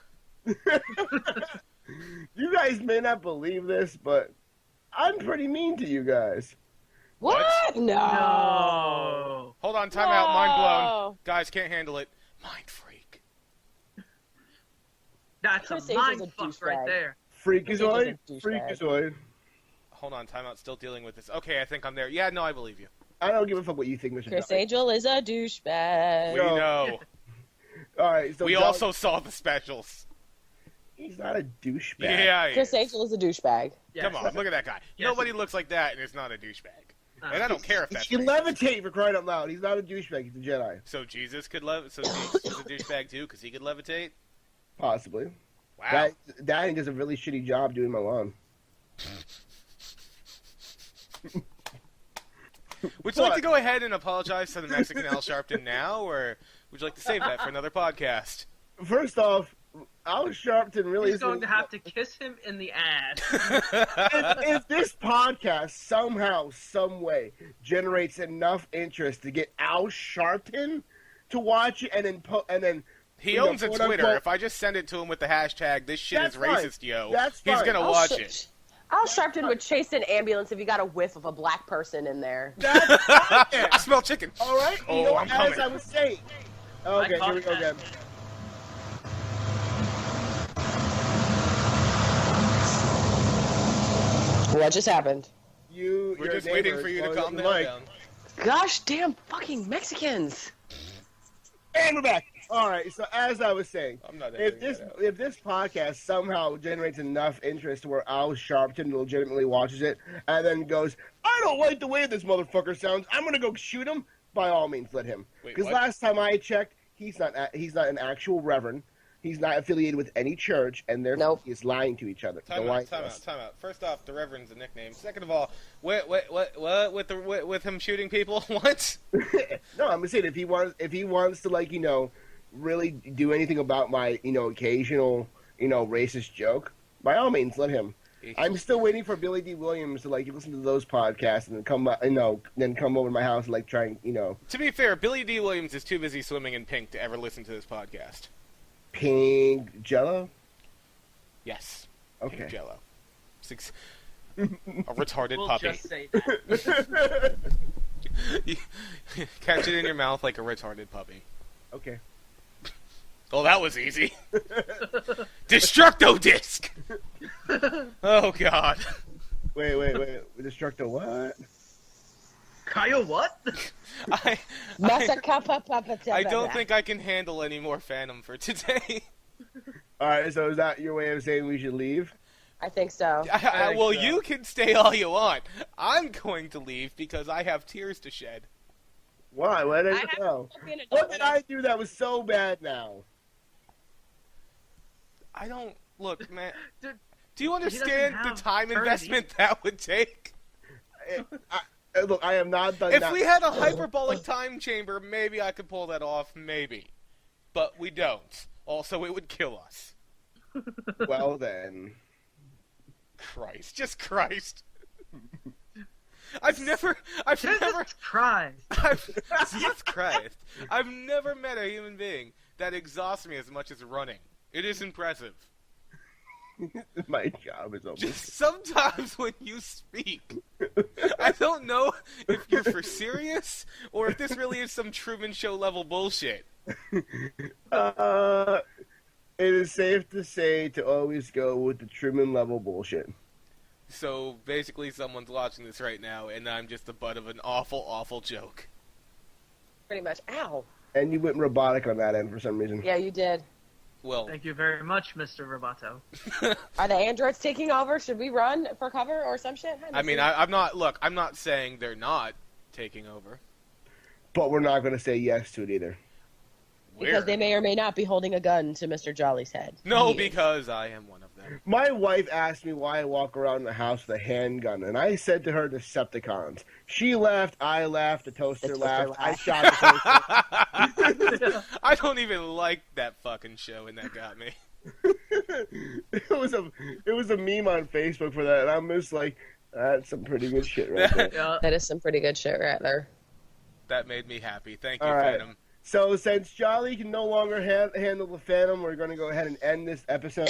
You guys may not believe this, but I'm pretty mean to you guys. What? No. No. Hold on, time out, mind blown. Whoa. Guys, can't handle it. Mind freak. That's a Chris Angel's mind a fuck right douchebag. there. Freakazoid? He's a douchebag. Freakazoid. Hold on, time out, still dealing with this. Okay, I think I'm there. Yeah, no, I believe you. I don't give a fuck what you think, Mr. Chris Dolly. Angel is a douchebag. We No. know. Alright, so We Dolly- also saw the specials. He's not a douchebag. Yeah, he Chris is. Angel is a douchebag. Yes. Come on, look at that guy. Yes. Nobody looks like that and is not a douchebag. And I don't care if that's He can racist. levitate, for crying out loud. He's not a douchebag. He's a Jedi. So Jesus could so Jesus is a douchebag too, because he could levitate? Possibly. Wow. Daddy does a really shitty job doing my lawn. Would you like to go ahead and apologize to the Mexican Al Sharpton now, or would you like to save that for another podcast? First off, Al Sharpton really He's isn't... going to have to kiss him in the ass. if this podcast somehow, some way, generates enough interest to get Al Sharpton to watch it, and then He you know, owns a quote, Twitter. unquote- If I just send it to him with the hashtag, this shit That's is fine. racist, yo, That's he's fine. gonna Al watch Sh- it. Al Sharpton would chase an ambulance if you got a whiff of a black person in there. that's fine. I smell chicken. All right, Oh, you know, I'm as coming. I was saying. Okay, caught here we go that. again. What just happened? We're We're just waiting for you to calm down. Gosh damn fucking Mexicans. And we're back. All right, so as I was saying, I'm not if editing that out. if this podcast somehow generates enough interest where Al Sharpton legitimately watches it and then goes, I don't like the way this motherfucker sounds, I'm gonna go shoot him, by all means let him. Wait, Because what? last time I checked, he's not an actual reverend. He's not affiliated with any church, and therefore Nope. he is lying to each other. Time They're lying out, to time us. out, time out. First off, the Reverend's a nickname. Second of all, what with him shooting people? What? No, I'm saying if he wants to, like, really do anything about my occasional racist joke, by all means let him. I'm still waiting for Billy D. Williams to listen to those podcasts and then come over to my house and try and To be fair, Billy D. Williams is too busy swimming in pink to ever listen to this podcast. pink Jello. Yes. Okay. Pink Jello. A retarded We'll puppy. just say that. Catch it in your mouth like a retarded puppy. Okay. Oh, that was easy. Destructo disc. Oh God. Wait. Destructo what? Kyle, what? I I don't think I can handle any more Phannom for today. All right. So is that your way of saying we should leave? I think so. Well, so. you can stay all you want. I'm going to leave because I have tears to shed. Why? What did I I have know? to be an What adult. did I do that was so bad now? I don't look, man. Dude, Do you understand doesn't the have time eternity. investment that would take? Look, I am not done. If now. we had a hyperbolic time chamber, maybe I could pull that off, maybe. But we don't. Also, it would kill us. Well then. Christ. Just Christ. I've never, Jesus Christ. Jesus Christ. I've never met a human being that exhausts me as much as running. It is impressive. My job is almost. Just sometimes when you speak, I don't know if you're for serious or if this really is some Truman Show level bullshit. It is safe to say to always go with the Truman level bullshit. So basically, someone's watching this right now, and I'm just the butt of an awful, awful joke. Pretty much. Ow. And you went robotic on that end for some reason. Yeah, you did. Well, Thank you very much, Mr. Roboto. Are the androids taking over? Should we run for cover or some shit? I mean, I'm not. Look, I'm not saying they're not taking over. But we're not going to say yes to it either. Because they may or may not be holding a gun to Mr. Jolly's head. No, Yeah. because I am one of them. My wife asked me why I walk around the house with a handgun, and I said to her, Decepticons. She laughed, I laughed, the toaster laughed, I shot the toaster. I don't even like that fucking show, and that got me. It was a meme on Facebook for that, and I'm just like, that's some pretty good shit right there. Yeah. That is some pretty good shit right there. That made me happy. Thank you, All right. Phannom. So since Jolly can no longer handle the Phantom, we're going to go ahead and end this episode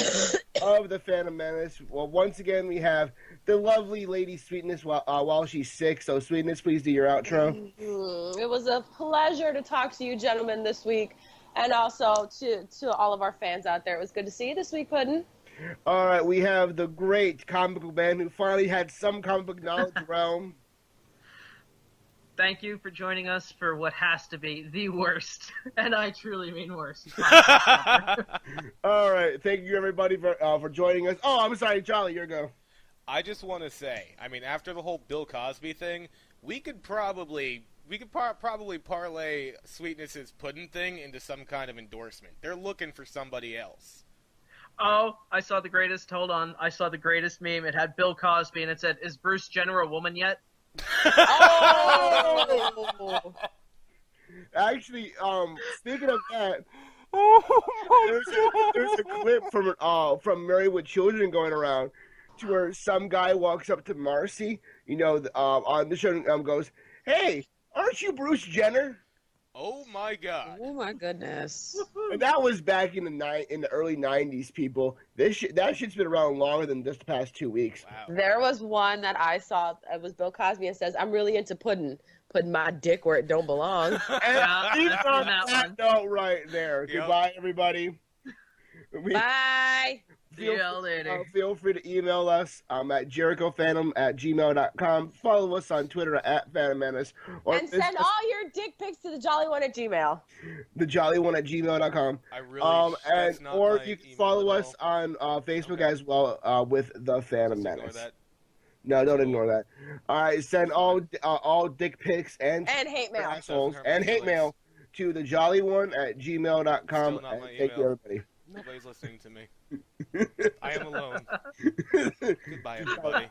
of the Phantom Menace. Well, once again, we have the lovely Lady Sweetness while she's sick. So, Sweetness, please do your outro. It was a pleasure to talk to you gentlemen this week, and also to all of our fans out there. It was good to see you this week, Puddin'. All right, we have the great comic book man who finally had some comic book knowledge realm. Thank you for joining us for what has to be the worst, and I truly mean worst. All right, thank you everybody for joining us. Oh, I'm sorry, Jolly, your go. I just want to say, I mean, after the whole Bill Cosby thing, we could probably parlay Sweetness's pudding thing into some kind of endorsement. They're looking for somebody else. Oh, I saw the greatest. Hold on, I saw the greatest meme. It had Bill Cosby, and it said, "Is Bruce Jenner a woman yet?" Oh! Actually, speaking of that, there's a clip from Married with Children going around to where some guy walks up to Marcy, on the show and goes, "Hey, aren't you Bruce Jenner?" Oh my god. Oh my goodness. And that was back in the early '90s, people. That shit's been around longer than just the past 2 weeks. Wow. There was one that I saw. It was Bill Cosby and says, "I'm really into pudding. Putting my dick where it don't belong." And Yeah, leave I've on seen that that one. note right there. Yep. Goodbye, everybody. Bye. See you later. Feel free to email us at jerichophantom@gmail.com. Follow us on Twitter at Phantom Menace. Or And send all your dick pics to the Jolly One at Gmail. thejolly1@gmail.com. I really that's not Or my you can email follow at us all. on Facebook as well with the Phantom Just ignore Menace. that. No, don't ignore that. All right, send all dick pics and hate mail. assholes Doesn't hurt and my hate mail to thejolly1@gmail.com. Still not my And thank you, email. everybody. Nobody's listening to me. I am alone. Goodbye, everybody.